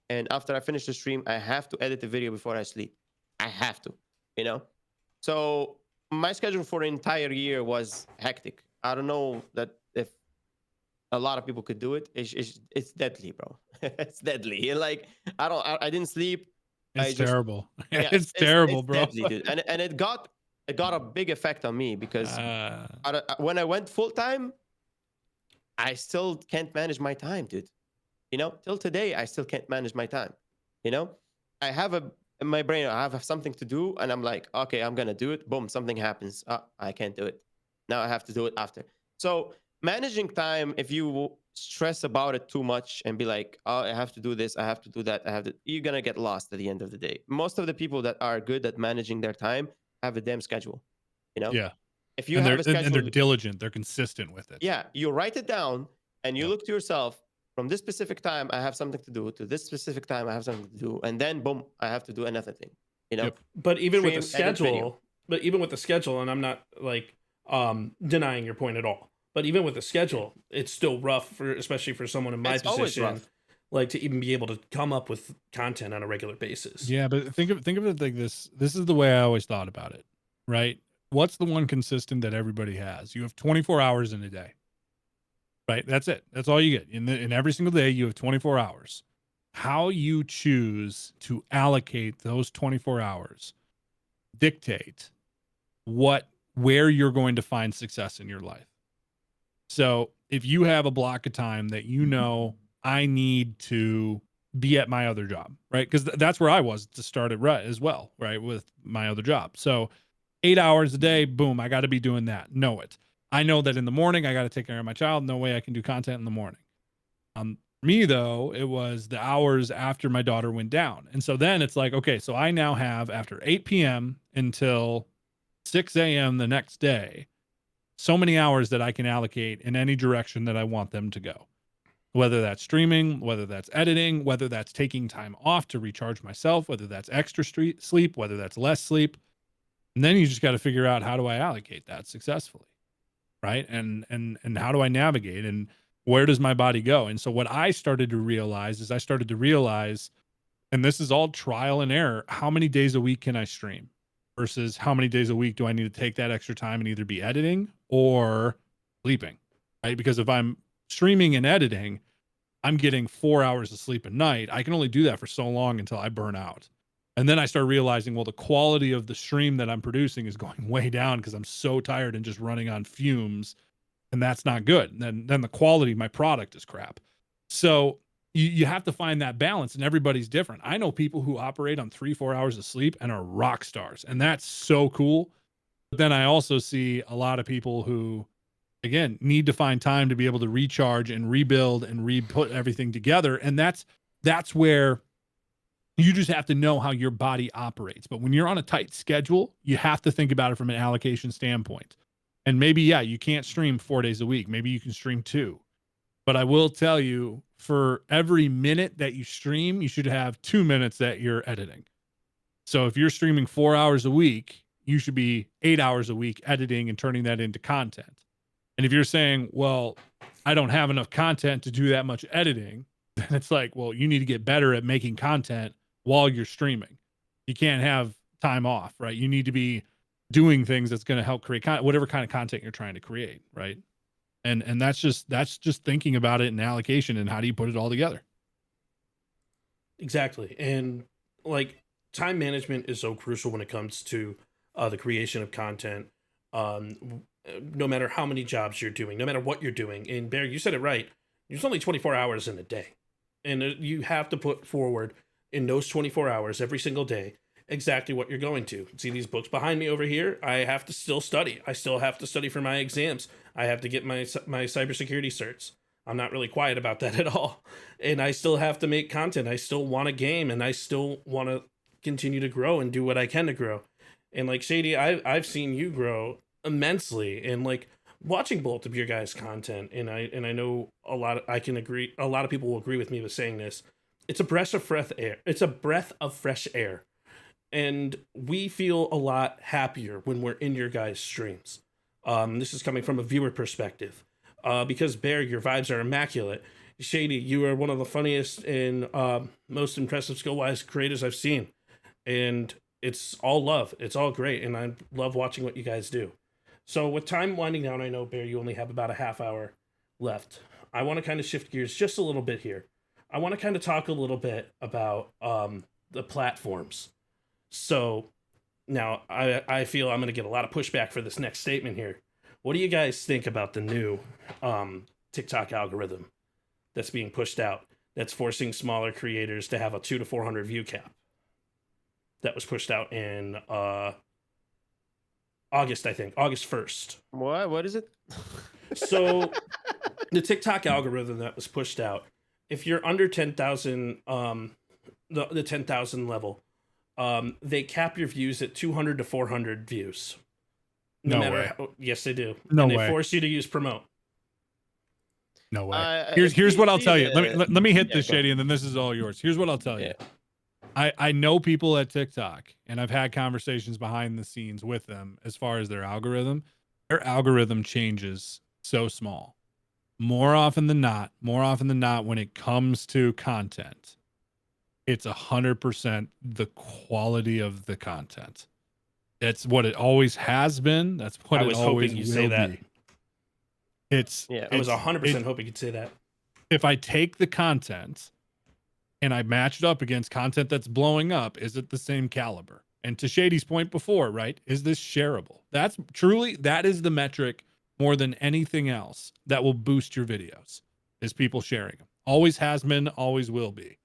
And after I finish the stream, I have to edit the video before I sleep. I have to, you know? So my schedule for an entire year was hectic. I don't know that if a lot of people could do it. It's deadly, bro. It's deadly. Like I didn't sleep. It's terrible. Yeah, it's terrible, bro. Deadly, dude. And it got a big effect on me because when I went full time, I still can't manage my time, dude. You know, till today, I still can't manage my time. You know, I have in my brain, I have something to do, and I'm like, okay, I'm gonna do it. Boom, something happens. I can't do it. Now I have to do it after. So managing time, if you stress about it too much and be like, oh, I have to do this, I have to do that, you're gonna get lost at the end of the day. Most of the people that are good at managing their time have a damn schedule. You know? Yeah. If you have a schedule, and they're diligent, they're consistent with it. Yeah, you write it down and you look to yourself. From this specific time, I have something to do. To this specific time, I have something to do, and then boom, I have to do another thing. You know. Yep. But even with the schedule, and I'm not like denying your point at all. But even with the schedule, it's still rough especially for someone in my position, like to even be able to come up with content on a regular basis. Yeah, but think of it like this. This is the way I always thought about it, right? What's the one consistent that everybody has? You have 24 hours in a day. Right. That's it. That's all you get in every single day. You have 24 hours. How you choose to allocate those 24 hours dictate where you're going to find success in your life. So if you have a block of time that you know I need to be at my other job, right? Because that's where I was to start it right as well, right? With my other job. So 8 hours a day, boom, I got to be doing that. Know it. I know that in the morning I got to take care of my child. No way I can do content in the morning. For me though, it was the hours after my daughter went down. And so then it's like, okay, so I now have after 8 p.m. until 6 a.m. the next day, so many hours that I can allocate in any direction that I want them to go. Whether that's streaming, whether that's editing, whether that's taking time off to recharge myself, whether that's extra sleep, whether that's less sleep. And then you just got to figure out, how do I allocate that successfully? Right. And how do I navigate, and where does my body go? And so what I started to realize and this is all trial and error. How many days a week can I stream versus how many days a week do I need to take that extra time and either be editing or sleeping, right? Because if I'm streaming and editing, I'm getting 4 hours of sleep a night. I can only do that for so long until I burn out. And then I start realizing, well, the quality of the stream that I'm producing is going way down because I'm so tired and just running on fumes, and that's not good. And then the quality of my product is crap. So you have to find that balance, and everybody's different. I know people who operate on 3-4 hours of sleep and are rock stars, and that's so cool. But then I also see a lot of people who, again, need to find time to be able to recharge and rebuild and re-put everything together. And that's where you just have to know how your body operates. But when you're on a tight schedule, you have to think about it from an allocation standpoint. And maybe, yeah, you can't stream 4 days a week. Maybe you can stream 2. But I will tell you, for every minute that you stream, you should have 2 minutes that you're editing. So if you're streaming 4 hours a week, you should be 8 hours a week editing and turning that into content. And if you're saying, well, I don't have enough content to do that much editing, then it's like, well, you need to get better at making content while you're streaming. You can't have time off, right? You need to be doing things that's going to help create whatever kind of content you're trying to create, right? And that's just thinking about it in allocation and how do you put it all together. Exactly. And like, time management is so crucial when it comes to the creation of content. No matter how many jobs you're doing, no matter what you're doing. And Bear, you said it right. There's only 24 hours in a day. And you have to put forward in those 24 hours every single day exactly what you're going to. See these books behind me over here? I have to still study. I still have to study for my exams. I have to get my cybersecurity certs. I'm not really quiet about that at all. And I still have to make content. I still want to game, and I still want to continue to grow and do what I can to grow. And like Shady, I've seen you grow immensely, and like watching both of your guys' content, and I know a lot of people will agree with me with saying this. It's a breath of fresh air. It's a breath of fresh air. And we feel a lot happier when we're in your guys' streams. This is coming from a viewer perspective. Because Bear, your vibes are immaculate. Shady, you are one of the funniest and most impressive skill-wise creators I've seen. And it's all love. It's all great. And I love watching what you guys do. So with time winding down, I know, Bear, you only have about a half hour left. I want to kind of shift gears just a little bit here. I want to kind of talk a little bit about the platforms. So now I feel I'm going to get a lot of pushback for this next statement here. What do you guys think about the new TikTok algorithm that's being pushed out, that's forcing smaller creators to have a 200 to 400 view cap? That was pushed out in August, I think, August 1st. What is it? So the TikTok algorithm that was pushed out, if you're under 10,000, the 10,000 level, they cap your views at 200 to 400 views. No way. Yes, they do. No and way. They force you to use promote. No way. Here's what I'll tell you. Let me hit this, Shady, and then this is all yours. Here's what I'll tell you. I know people at TikTok, and I've had conversations behind the scenes with them as far as their algorithm. Their algorithm changes so small. More often than not, when it comes to content, it's 100% the quality of the content. That's what it always has been. That's what it always will be. I was hoping you'd say that. I was 100% hoping you'd say that. If I take the content and I match it up against content that's blowing up, is it the same caliber? And to Shady's point before, right? Is this shareable? That is the metric more than anything else that will boost your videos, is people sharing them. Always has been, always will be.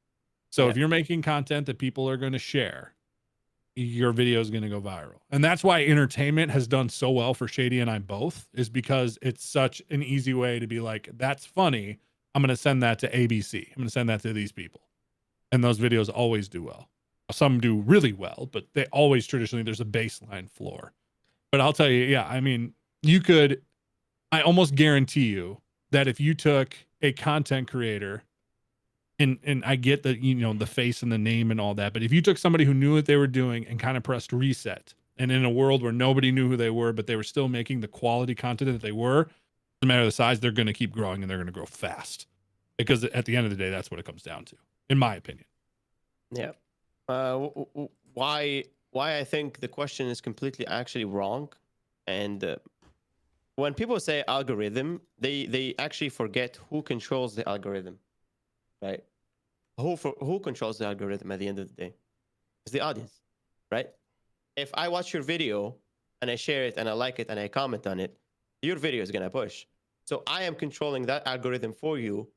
So if you're making content that people are going to share, your video is going to go viral. And that's why entertainment has done so well for Shady and I both, is because it's such an easy way to be like, that's funny. I'm going to send that to ABC. I'm going to send that to these people. And those videos always do well. Some do really well, but they always traditionally, there's a baseline floor. But I'll tell you, I mean, I almost guarantee you that if you took a content creator, and I get that, the face and the name and all that, but if you took somebody who knew what they were doing and kind of pressed reset, and in a world where nobody knew who they were, but they were still making the quality content that they were, no matter the size, they're going to keep growing, and they're going to grow fast. Because at the end of the day, that's what it comes down to, in my opinion. Yeah. Why I think the question is completely actually wrong, and when people say algorithm, they actually forget who controls the algorithm, right? Who controls the algorithm at the end of the day? It's the audience, right? If I watch your video and I share it and I like it and I comment on it, your video is gonna push. So I am controlling that algorithm for you,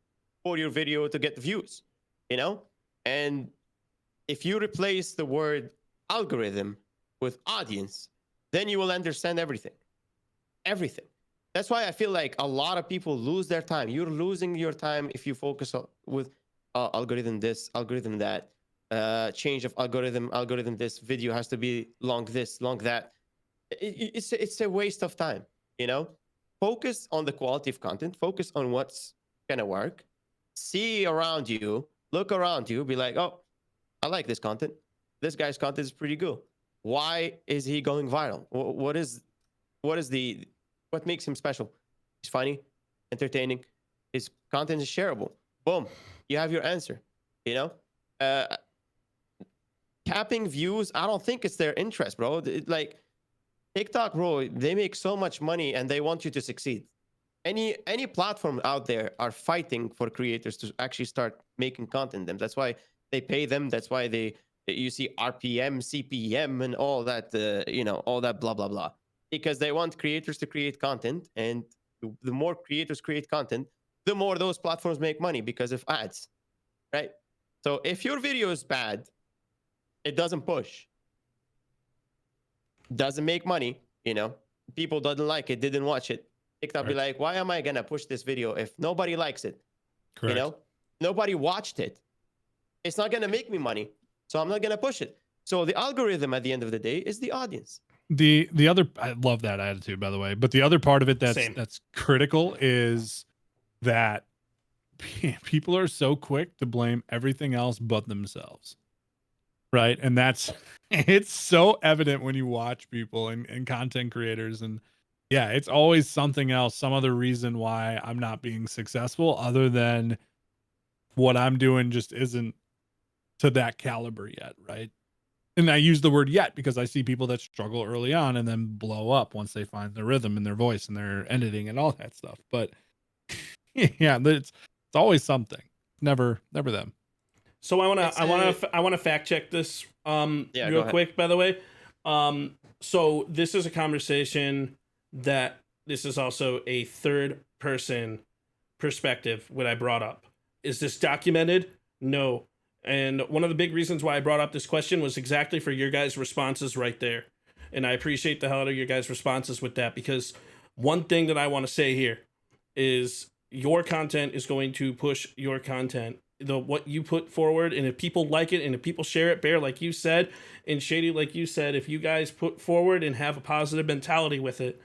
for your video to get views, you know? And if you replace the word algorithm with audience, then you will understand everything. Everything. That's why I feel like a lot of people lose their time. You're losing your time if you focus on, with algorithm this, algorithm that, change of algorithm this, video has to be long this, long that. It's a waste of time, you know? Focus on the quality of content, focus on what's gonna work, see around you, look around you, be like, oh, I like this content. This guy's content is pretty good. Why is he going viral? What makes him special? He's funny, entertaining. His content is shareable. Boom, you have your answer. You know, capping views. I don't think it's their interest, bro. Like TikTok, bro, they make so much money and they want you to succeed. Any platform out there are fighting for creators to actually start making content. That's why they pay them. That's why you see RPM, CPM, and all that. All that blah blah blah. Because they want creators to create content, and the more creators create content, the more those platforms make money because of ads, right? So if your video is bad, it doesn't push, doesn't make money. People doesn't like it, didn't watch it. TikTok be like, why am I gonna push this video if nobody likes it? Correct. Nobody watched it. It's not gonna make me money, so I'm not gonna push it. So the algorithm at the end of the day is the audience. The other, I love that attitude, by the way, but the other part of it that's critical is that people are so quick to blame everything else but themselves, right? And it's so evident when you watch people and content creators, and yeah, it's always something else, some other reason why I'm not being successful other than what I'm doing just isn't to that caliber yet, right? And I use the word yet because I see people that struggle early on and then blow up once they find their rhythm and their voice and their editing and all that stuff. But yeah, it's always something. Never them. So I want to fact check this real quick, by the way. So this is a conversation that this is also a third person perspective, what I brought up. Is this documented? No. And one of the big reasons why I brought up this question was exactly for your guys' responses right there. And I appreciate the hell out of your guys' responses with that, because one thing that I want to say here is your content is going to push your content. What you put forward, and if people like it and if people share it, Bear, like you said, and Shady, like you said, if you guys put forward and have a positive mentality with it,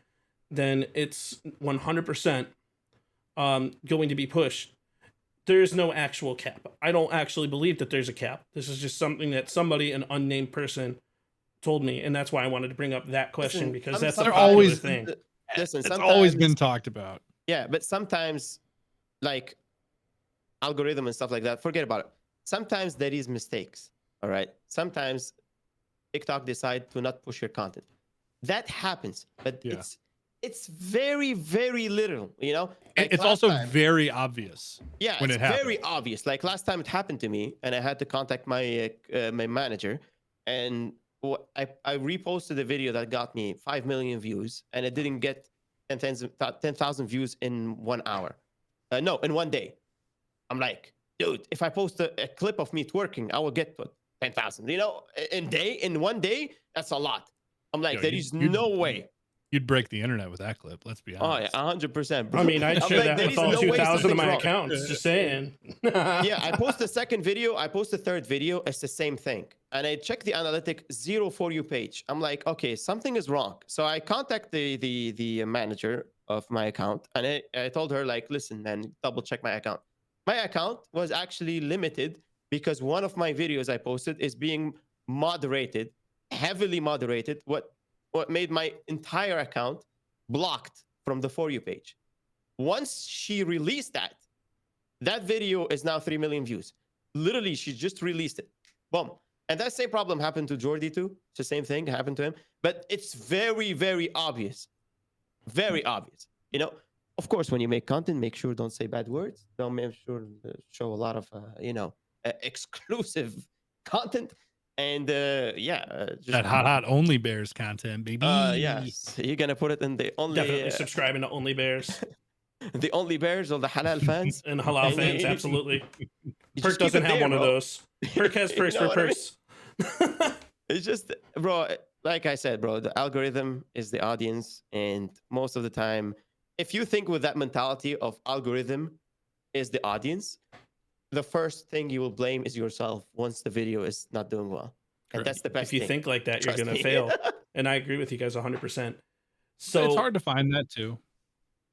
then it's 100% going to be pushed. There's no actual cap. I don't actually believe that there's a cap. This is just something that somebody, an unnamed person, told me, and that's why I wanted to bring up that question, because that's a popular thing. It's always been talked about. Yeah, but sometimes, like algorithm and stuff like that, forget about it. Sometimes there is mistakes. All right. Sometimes TikTok decide to not push your content. That happens, but it's very, very little, Like it's also very obvious. Yeah, when it's it happens. very obvious. Like last time it happened to me, and I had to contact my my manager, and I reposted a video that got me 5 million views, and it didn't get 10,000 views in 1 hour. No, in 1 day. I'm like, dude, if I post a clip of me twerking, I will get 10,000. In 1 day, that's a lot. I'm like, there is no way. You'd break the internet with that clip. Let's be honest. Oh yeah, 100%. Bro. I mean, I'd share that with all 2,000 of my accounts. Just saying. Yeah, I post the second video. I post the third video. It's the same thing. And I check the analytic, 0 for you page. I'm like, okay, something is wrong. So I contact the manager of my account, and I told her, like, listen, man, double check my account. My account was actually limited because one of my videos I posted is being moderated, heavily moderated. What made my entire account blocked from the For You page. Once she released that video is now 3 million views. Literally, she just released it. Boom. And that same problem happened to Jordy too. It's the same thing happened to him. But it's very, very obvious. Very obvious. You know, of course, when you make content, make sure don't say bad words. Don't make sure show a lot of, exclusive content. And just That hot only bears content, baby. yes, you're gonna put it in the only Definitely subscribing to Only Bears the only bears or the halal fans. and Halal And fans. you- Absolutely. you Perk just keep doesn't it have there, one of bro. those. Perk has You perks know for what I mean? perks. It's just, bro, like I said, bro, the algorithm is the audience. And most of the time, if you think with that mentality of algorithm is the audience, the first thing you will blame is yourself once the video is not doing well. And that's the best If you thing. think like that, you're Trust gonna me. fail. And I agree with you guys 100%. So it's So hard to find that too.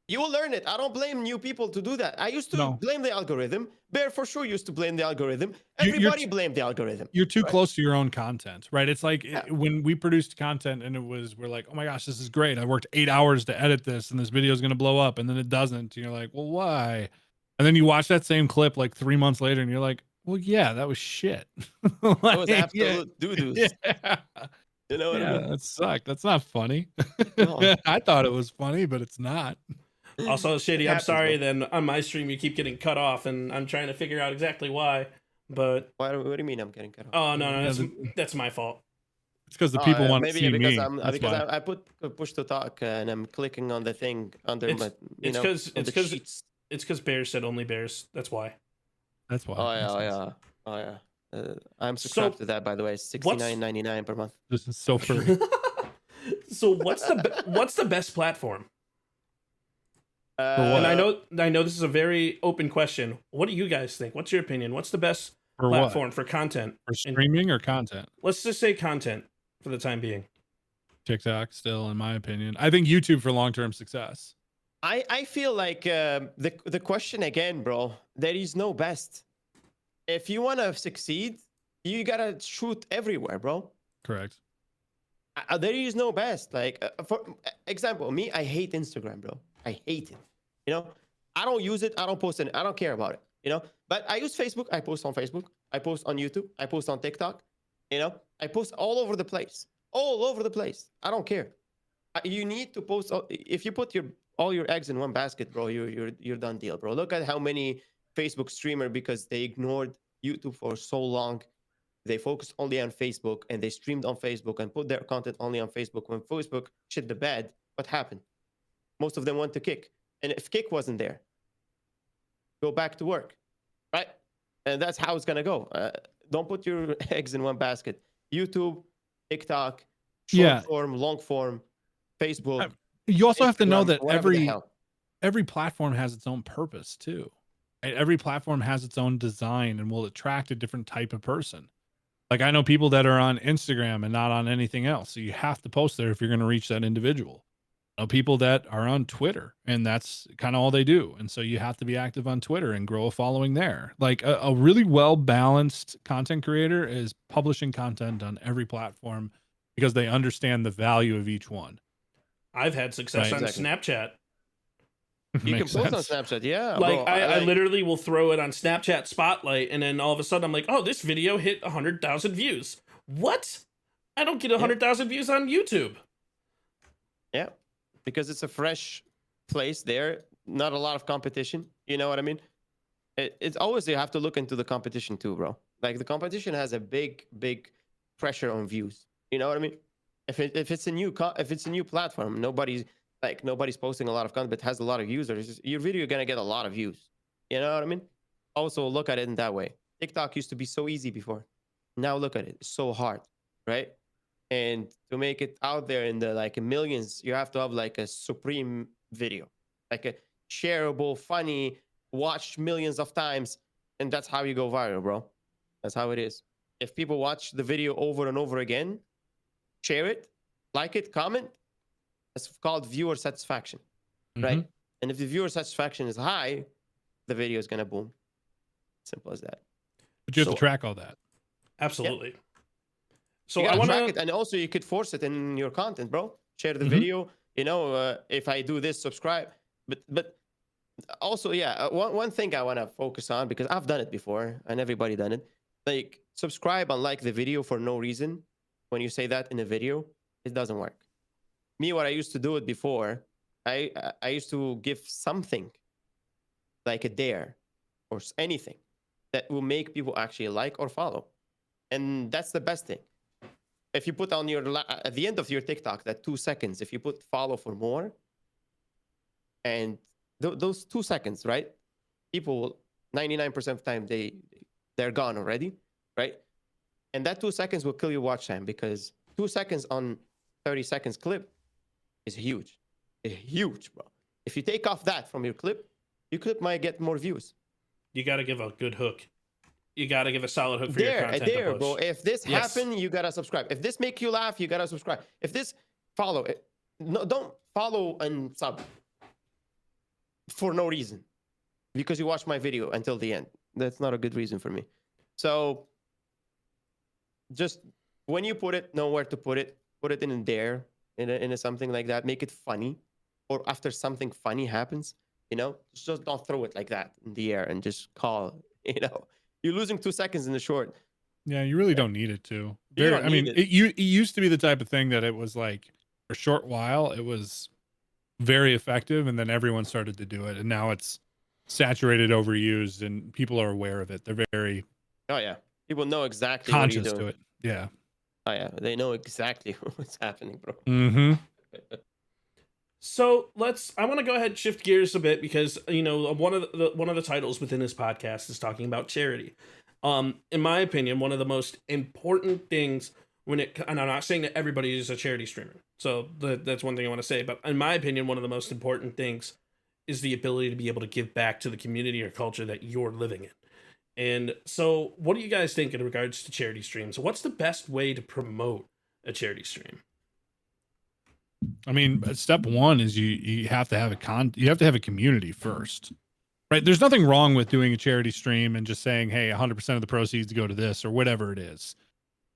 You will learn it. I don't blame new people to do that. I used to No. blame the algorithm. Bear for sure used to blame the algorithm. You're Everybody blamed the algorithm. You're too right? close to your own content, right? It's like Yeah. when we produced content and we're like, oh my gosh, this is great. I worked 8 hours to edit this and this video is going to blow up. And then it doesn't. And you're like, well, why? And then you watch that same clip like 3 months later and you're like, well, yeah, that was shit. That was Like, absolute doo-doos. yeah. You know what I mean? That sucked. That's not funny. No. I thought it was funny, but it's not. also, Shady, It I'm happens, sorry. bro. Then on my stream, you keep getting cut off, and I'm trying to figure out exactly why. But What do you mean I'm getting cut off? oh no, Yeah, that's my fault. It's because the people want to maybe see because me. I'm That's because why. I put push to talk and I'm clicking on the thing under It's- my it's know, 'cause- on it's the 'cause- sheets. It's because Bears said Only Bears. That's why. That's why. Oh yeah, Makes oh sense. yeah, oh yeah. I'm subscribed to that by the way. $69.99 per month. This is so furry. So what's the best platform? what? And I know this is a very open question. What do you guys think? What's your opinion? What's the best For what? platform for content? For streaming or content? Let's just say content for the time being. TikTok still, in my opinion. I think YouTube for long-term success. I feel like the question again, bro. There is no best. If you want to succeed, you gotta shoot everywhere, bro. Correct. There is no best. Like for example, me, I hate Instagram, bro. I hate it. You know, I don't use it. I don't post it. I don't care about it. You know, but I use Facebook. I post on Facebook. I post on YouTube. I post on TikTok. You know, I post all over the place. All over the place. I don't care. You need to post. If you put all your eggs in one basket, bro, you're done deal, bro. Look at how many Facebook streamer, because they ignored YouTube for so long. They focused only on Facebook and they streamed on Facebook and put their content only on Facebook. When Facebook shit the bed, what happened? Most of them went to Kick. And if Kick wasn't there, go back to work, right? And that's how it's going to go. Don't put your eggs in one basket. YouTube, TikTok, short form, long form, Facebook. You also have to know Instagram, that whatever the hell. every platform has its own purpose too. Right? Every platform has its own design and will attract a different type of person. Like I know people that are on Instagram and not on anything else. So you have to post there if you're going to reach that individual. I know people that are on Twitter and that's kind of all they do. And so you have to be active on Twitter and grow a following there. Like a really well-balanced content creator is publishing content on every platform because they understand the value of each one. I've had success Right, on exactly. Snapchat. You can Makes post sense. on Snapchat, yeah. Like bro. I literally will throw it on Snapchat Spotlight, and then all of a sudden I'm like, oh, this video hit 100,000 views. What? I don't get 100,000 views on YouTube. Yeah, because it's a fresh place there, not a lot of competition. You know what I mean? It's always you have to look into the competition too, bro. Like the competition has a big pressure on views. You know what I mean? If it's a new platform, nobody's posting a lot of content, but has a lot of users. Your video gonna get a lot of views. You know what I mean? Also look at it in that way. TikTok used to be so easy before. Now look at it, it's so hard, right? And to make it out there in the millions, you have to have like a supreme video, like a shareable, funny, watched millions of times, and that's how you go viral, bro. That's how it is. If people watch the video over and over again, share it, like it, comment, it's called viewer satisfaction, right? And if the viewer satisfaction is high, the video is gonna boom. Simple as that. But you have So- to track all that. Absolutely. So You I gotta want track to. it, and also you could force it in your content, bro. Share the Mhm. video. You know, if I do this, subscribe. But also, yeah, one thing I want to focus on, because I've done it before and everybody done it. Like subscribe and like the video for no reason, when you say that in a video, it doesn't work. Me, what I used to do it before, I used to give something like a dare or anything that will make people actually like or follow. And that's the best thing. If you put on your at the end of your TikTok that 2 seconds, if you put follow for more, and those 2 seconds, right? People 99% of the time they're gone already, right? And that 2 seconds will kill your watch time, because 2 seconds on 30 seconds clip is huge. It's huge, bro. If you take off that from your clip might get more views. You got to give a good hook. You got to give a solid hook for your content to push. Bro. If this happen, you gotta subscribe. If this make you laugh, you gotta subscribe. If this follow it, no, don't follow and sub for no reason, because you watch my video until the end. That's not a good reason for me. So just when you put it, know where to put it. Put it in there, in a something like that. Make it funny, or after something funny happens, you know, just don't throw it like that in the air and just call. You know, you're losing 2 seconds in the short. Yeah, you really don't need it to. You don't need it. It used to be the type of thing that it was like for a short while it was very effective, and then everyone started to do it, and now it's saturated, overused, and people are aware of it. They're very People know exactly conscious what you're doing. to it. Yeah. Oh yeah, they know exactly what's happening, bro. Mm-hmm. So I want to go ahead and shift gears a bit, because, you know, one of the titles within this podcast is talking about charity. In my opinion, one of the most important things and I'm not saying that everybody is a charity streamer. So that's one thing I want to say, but in my opinion, one of the most important things is the ability to be able to give back to the community or culture that you're living in. And so what do you guys think in regards to charity streams? What's the best way to promote a charity stream? I mean, step one is you have to have a community first, right? There's nothing wrong with doing a charity stream and just saying, hey, 100% of the proceeds go to this or whatever it is.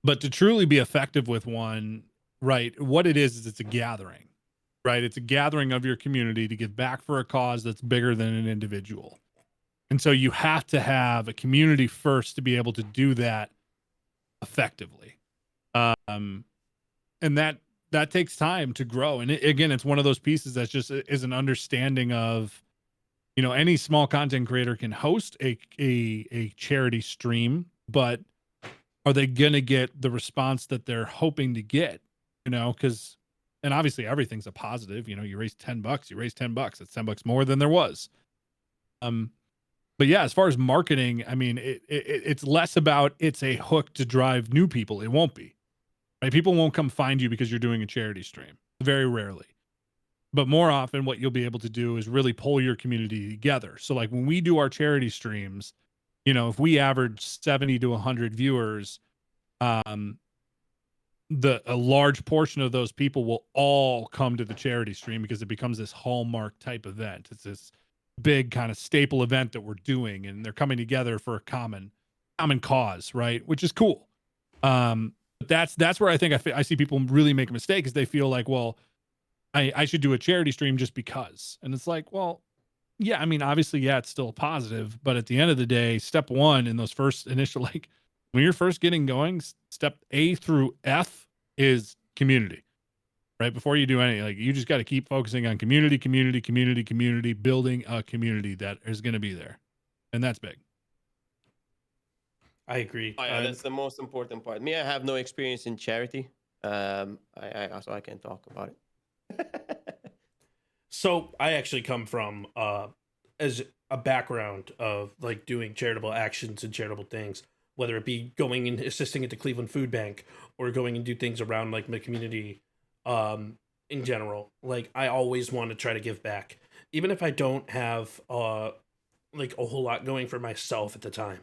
But to truly be effective with one, right, what it is it's a gathering, right? It's a gathering of your community to give back for a cause that's bigger than an individual. And so you have to have a community first to be able to do that effectively. And that takes time to grow. And again, it's one of those pieces that's just is an understanding of, you know, any small content creator can host a charity stream, but are they going to get the response that they're hoping to get? You know, and obviously everything's a positive. You know, you raise $10, That's $10 more than there was. But yeah, as far as marketing, I mean, it's less about it's a hook to drive new people. It won't be. Right? People won't come find you because you're doing a charity stream. Very rarely. But more often, what you'll be able to do is really pull your community together. So like when we do our charity streams, you know, if we average 70 to 100 viewers, a large portion of those people will all come to the charity stream because it becomes this hallmark type event. It's this big kind of staple event that we're doing, and they're coming together for a common cause, right? Which is cool. But that's where I think I see people really make a mistake, is they feel like, well, I should do a charity stream just because. And it's like, well, yeah, I mean, obviously, yeah, it's still a positive, but at the end of the day, step one in those first initial, like when you're first getting going, step A through F is community, right? Before you do anything, like you just got to keep focusing on community, building a community that is going to be there. And that's big. I agree. Oh, yeah, that's the most important part. Me, I have no experience in charity. So I can't talk about it. So I actually come from as a background of like doing charitable actions and charitable things, whether it be going and assisting at the Cleveland Food Bank or going and do things around like my community in general. Like I always want to try to give back, even if I don't have like a whole lot going for myself at the time.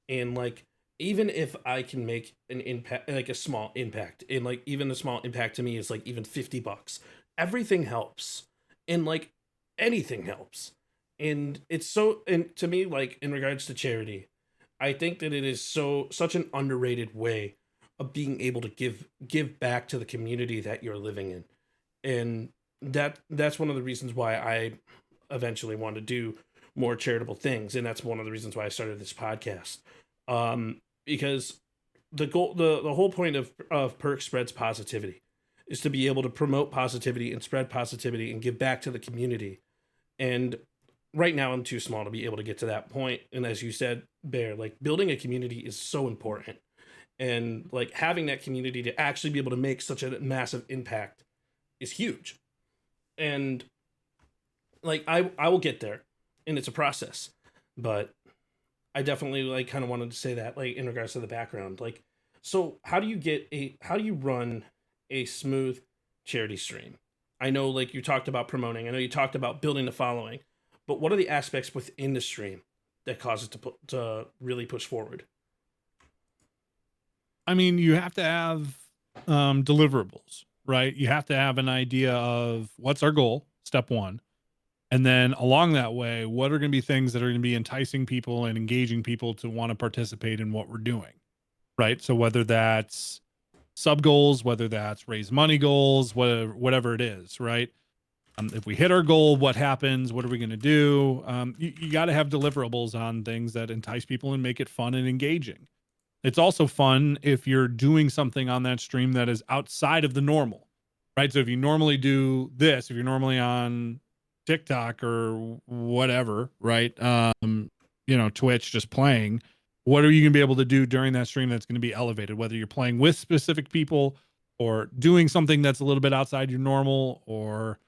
And like even if I can make an impact, like a small impact, and like even a small impact to me is like even $50, everything helps. And like anything helps. And it's so, and to me, like in regards to charity, I think that it is such an underrated way of being able to give back to the community that you're living in. And that's one of the reasons why I eventually want to do more charitable things. And that's one of the reasons why I started this podcast. Because the goal, the whole point of Perk spreads positivity is to be able to promote positivity and spread positivity and give back to the community. And right now I'm too small to be able to get to that point. And as you said, Bear, like building a community is so important. And like having that community to actually be able to make such a massive impact is huge. And like I will get there, and it's a process. But I definitely like kind of wanted to say that, like in regards to the background. Like, so how do you run a smooth charity stream? I know like you talked about promoting, I know you talked about building the following, but what are the aspects within the stream that cause it to really push forward? I mean, you have to have deliverables, right? You have to have an idea of what's our goal, step one. And then along that way, what are going to be things that are going to be enticing people and engaging people to want to participate in what we're doing, right? So whether that's sub goals, whether that's raise money goals, whatever it is, right? If we hit our goal, what happens? What are we going to do? You got to have deliverables on things that entice people and make it fun and engaging. It's also fun if you're doing something on that stream that is outside of the normal, right? So if you normally do this, if you're normally on TikTok or whatever, right? Twitch, just playing, what are you going to be able to do during that stream that's going to be elevated, whether you're playing with specific people or doing something that's a little bit outside your normal, or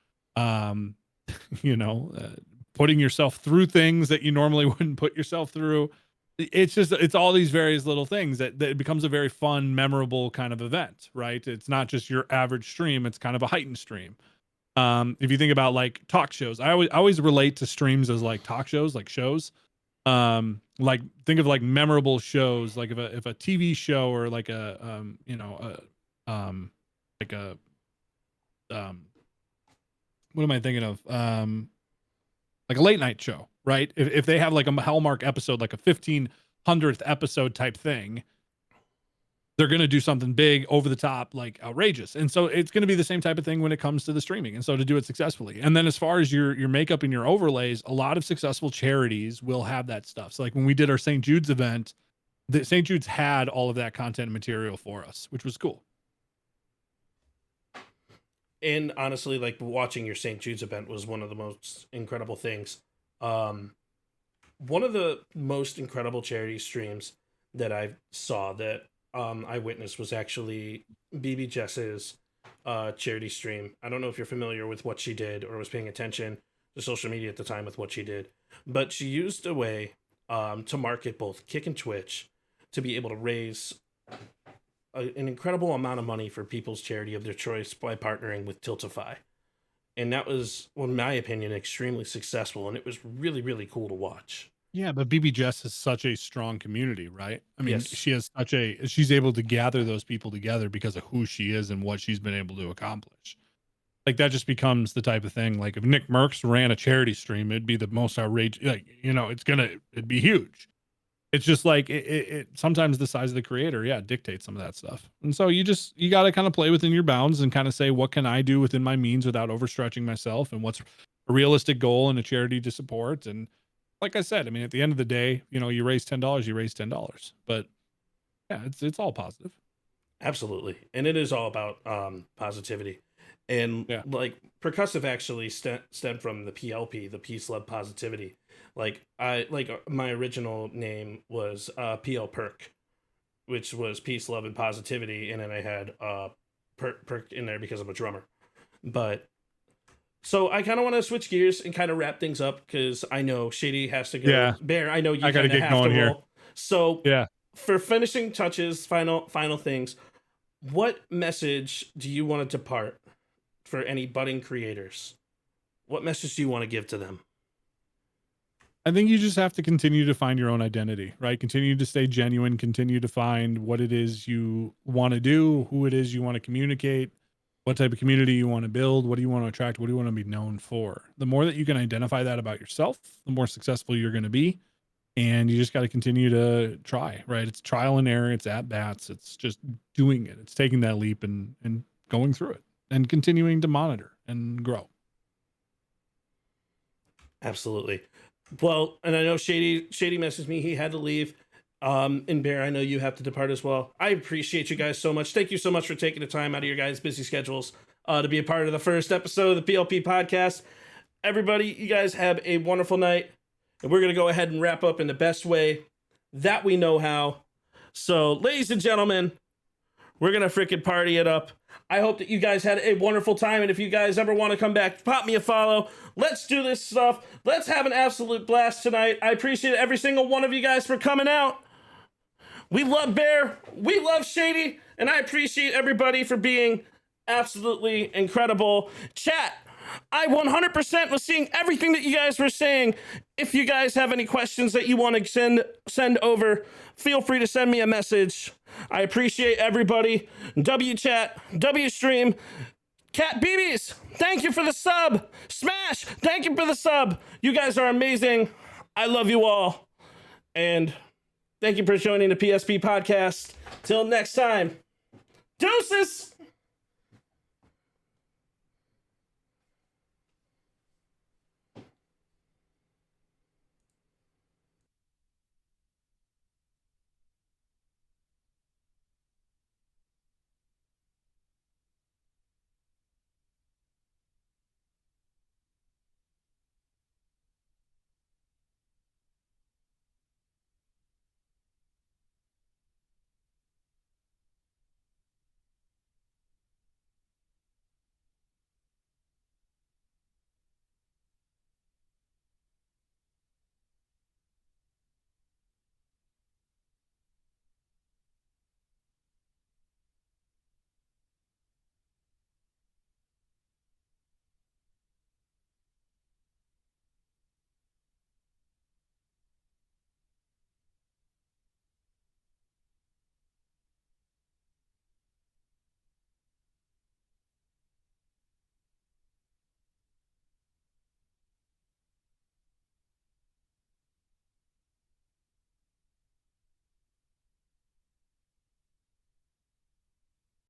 putting yourself through things that you normally wouldn't put yourself through. It's all these various little things that it becomes a very fun, memorable kind of event, right? It's not just your average stream, it's kind of a heightened stream. If you think about like talk shows, I always relate to streams as like talk shows, like shows. Like think of like memorable shows, like if a TV show or like what am I thinking of? Like a late night show, right? If they have like a Hallmark episode, like a 1500th episode type thing, they're going to do something big, over the top, like outrageous. And so it's going to be the same type of thing when it comes to the streaming. And so to do it successfully. And then as far as your makeup and your overlays, a lot of successful charities will have that stuff. So like when we did our St. Jude's event, the St. Jude's had all of that content and material for us, which was cool. And honestly, like watching your St. Jude's event was one of the most incredible things. One of the most incredible charity streams that I saw that I witnessed was actually BB Jess's charity stream. I don't know if you're familiar with what she did or was paying attention to social media at the time with what she did, but she used a way to market both Kick and Twitch to be able to raise an incredible amount of money for people's charity of their choice by partnering with Tiltify. And that was, in my opinion, extremely successful, and it was really, really cool to watch. Yeah, but BB Jess is such a strong community, right? I mean, Yes. she's able to gather those people together because of who she is and what she's been able to accomplish. Like that just becomes the type of thing. Like if Nick Merckx ran a charity stream, it'd be the most outrageous. Like, it'd be huge. It's just like it sometimes the size of the creator, dictates some of that stuff. And so you got to kind of play within your bounds and kind of say, what can I do within my means without overstretching myself, and what's a realistic goal and a charity to support. And like I said, I mean, at the end of the day, you raise $10, you raise $10, but yeah, it's all positive. Absolutely. And it is all about positivity. And like percussive actually stemmed from the PLP, the Peace, Love, Positivity. Like my original name was PL Perk, which was Peace, Love, and Positivity, and then I had Perk in there because I'm a drummer. But so I kind of want to switch gears and kind of wrap things up because I know Shady has to go. Yeah. Bear, I know you I gotta kind of get have going to here. roll. So Yeah. for finishing touches, final things, what message do you want to depart for any budding creators? What message do you want to give to them? I think you just have to continue to find your own identity, right? Continue to stay genuine, continue to find what it is you want to do, who it is you want to communicate, what type of community you want to build, what do you want to attract, what do you want to be known for. The more that you can identify that about yourself, the more successful you're going to be. And you just got to continue to try, right? It's trial and error, it's at bats, it's just doing it. It's taking that leap and going through it and continuing to monitor and grow. Absolutely. Well, and I know Shady messaged me. He had to leave. And Bear, I know you have to depart as well. I appreciate you guys so much. Thank you so much for taking the time out of your guys' busy schedules to be a part of the first episode of the PLP podcast. Everybody, you guys have a wonderful night. And we're going to go ahead and wrap up in the best way that we know how. So, ladies and gentlemen, we're going to freaking party it up. I hope that you guys had a wonderful time. And if you guys ever want to come back, pop me a follow. Let's do this stuff. Let's have an absolute blast tonight. I appreciate every single one of you guys for coming out. We love Bear, we love Shady, and I appreciate everybody for being absolutely incredible. Chat, I 100% was seeing everything that you guys were saying. If you guys have any questions that you want to send over, feel free to send me a message. I appreciate everybody. W chat, W stream. Cat BBs, thank you for the sub. Smash, thank you for the sub. You guys are amazing. I love you all. And thank you for joining the PSP podcast. Till next time, deuces!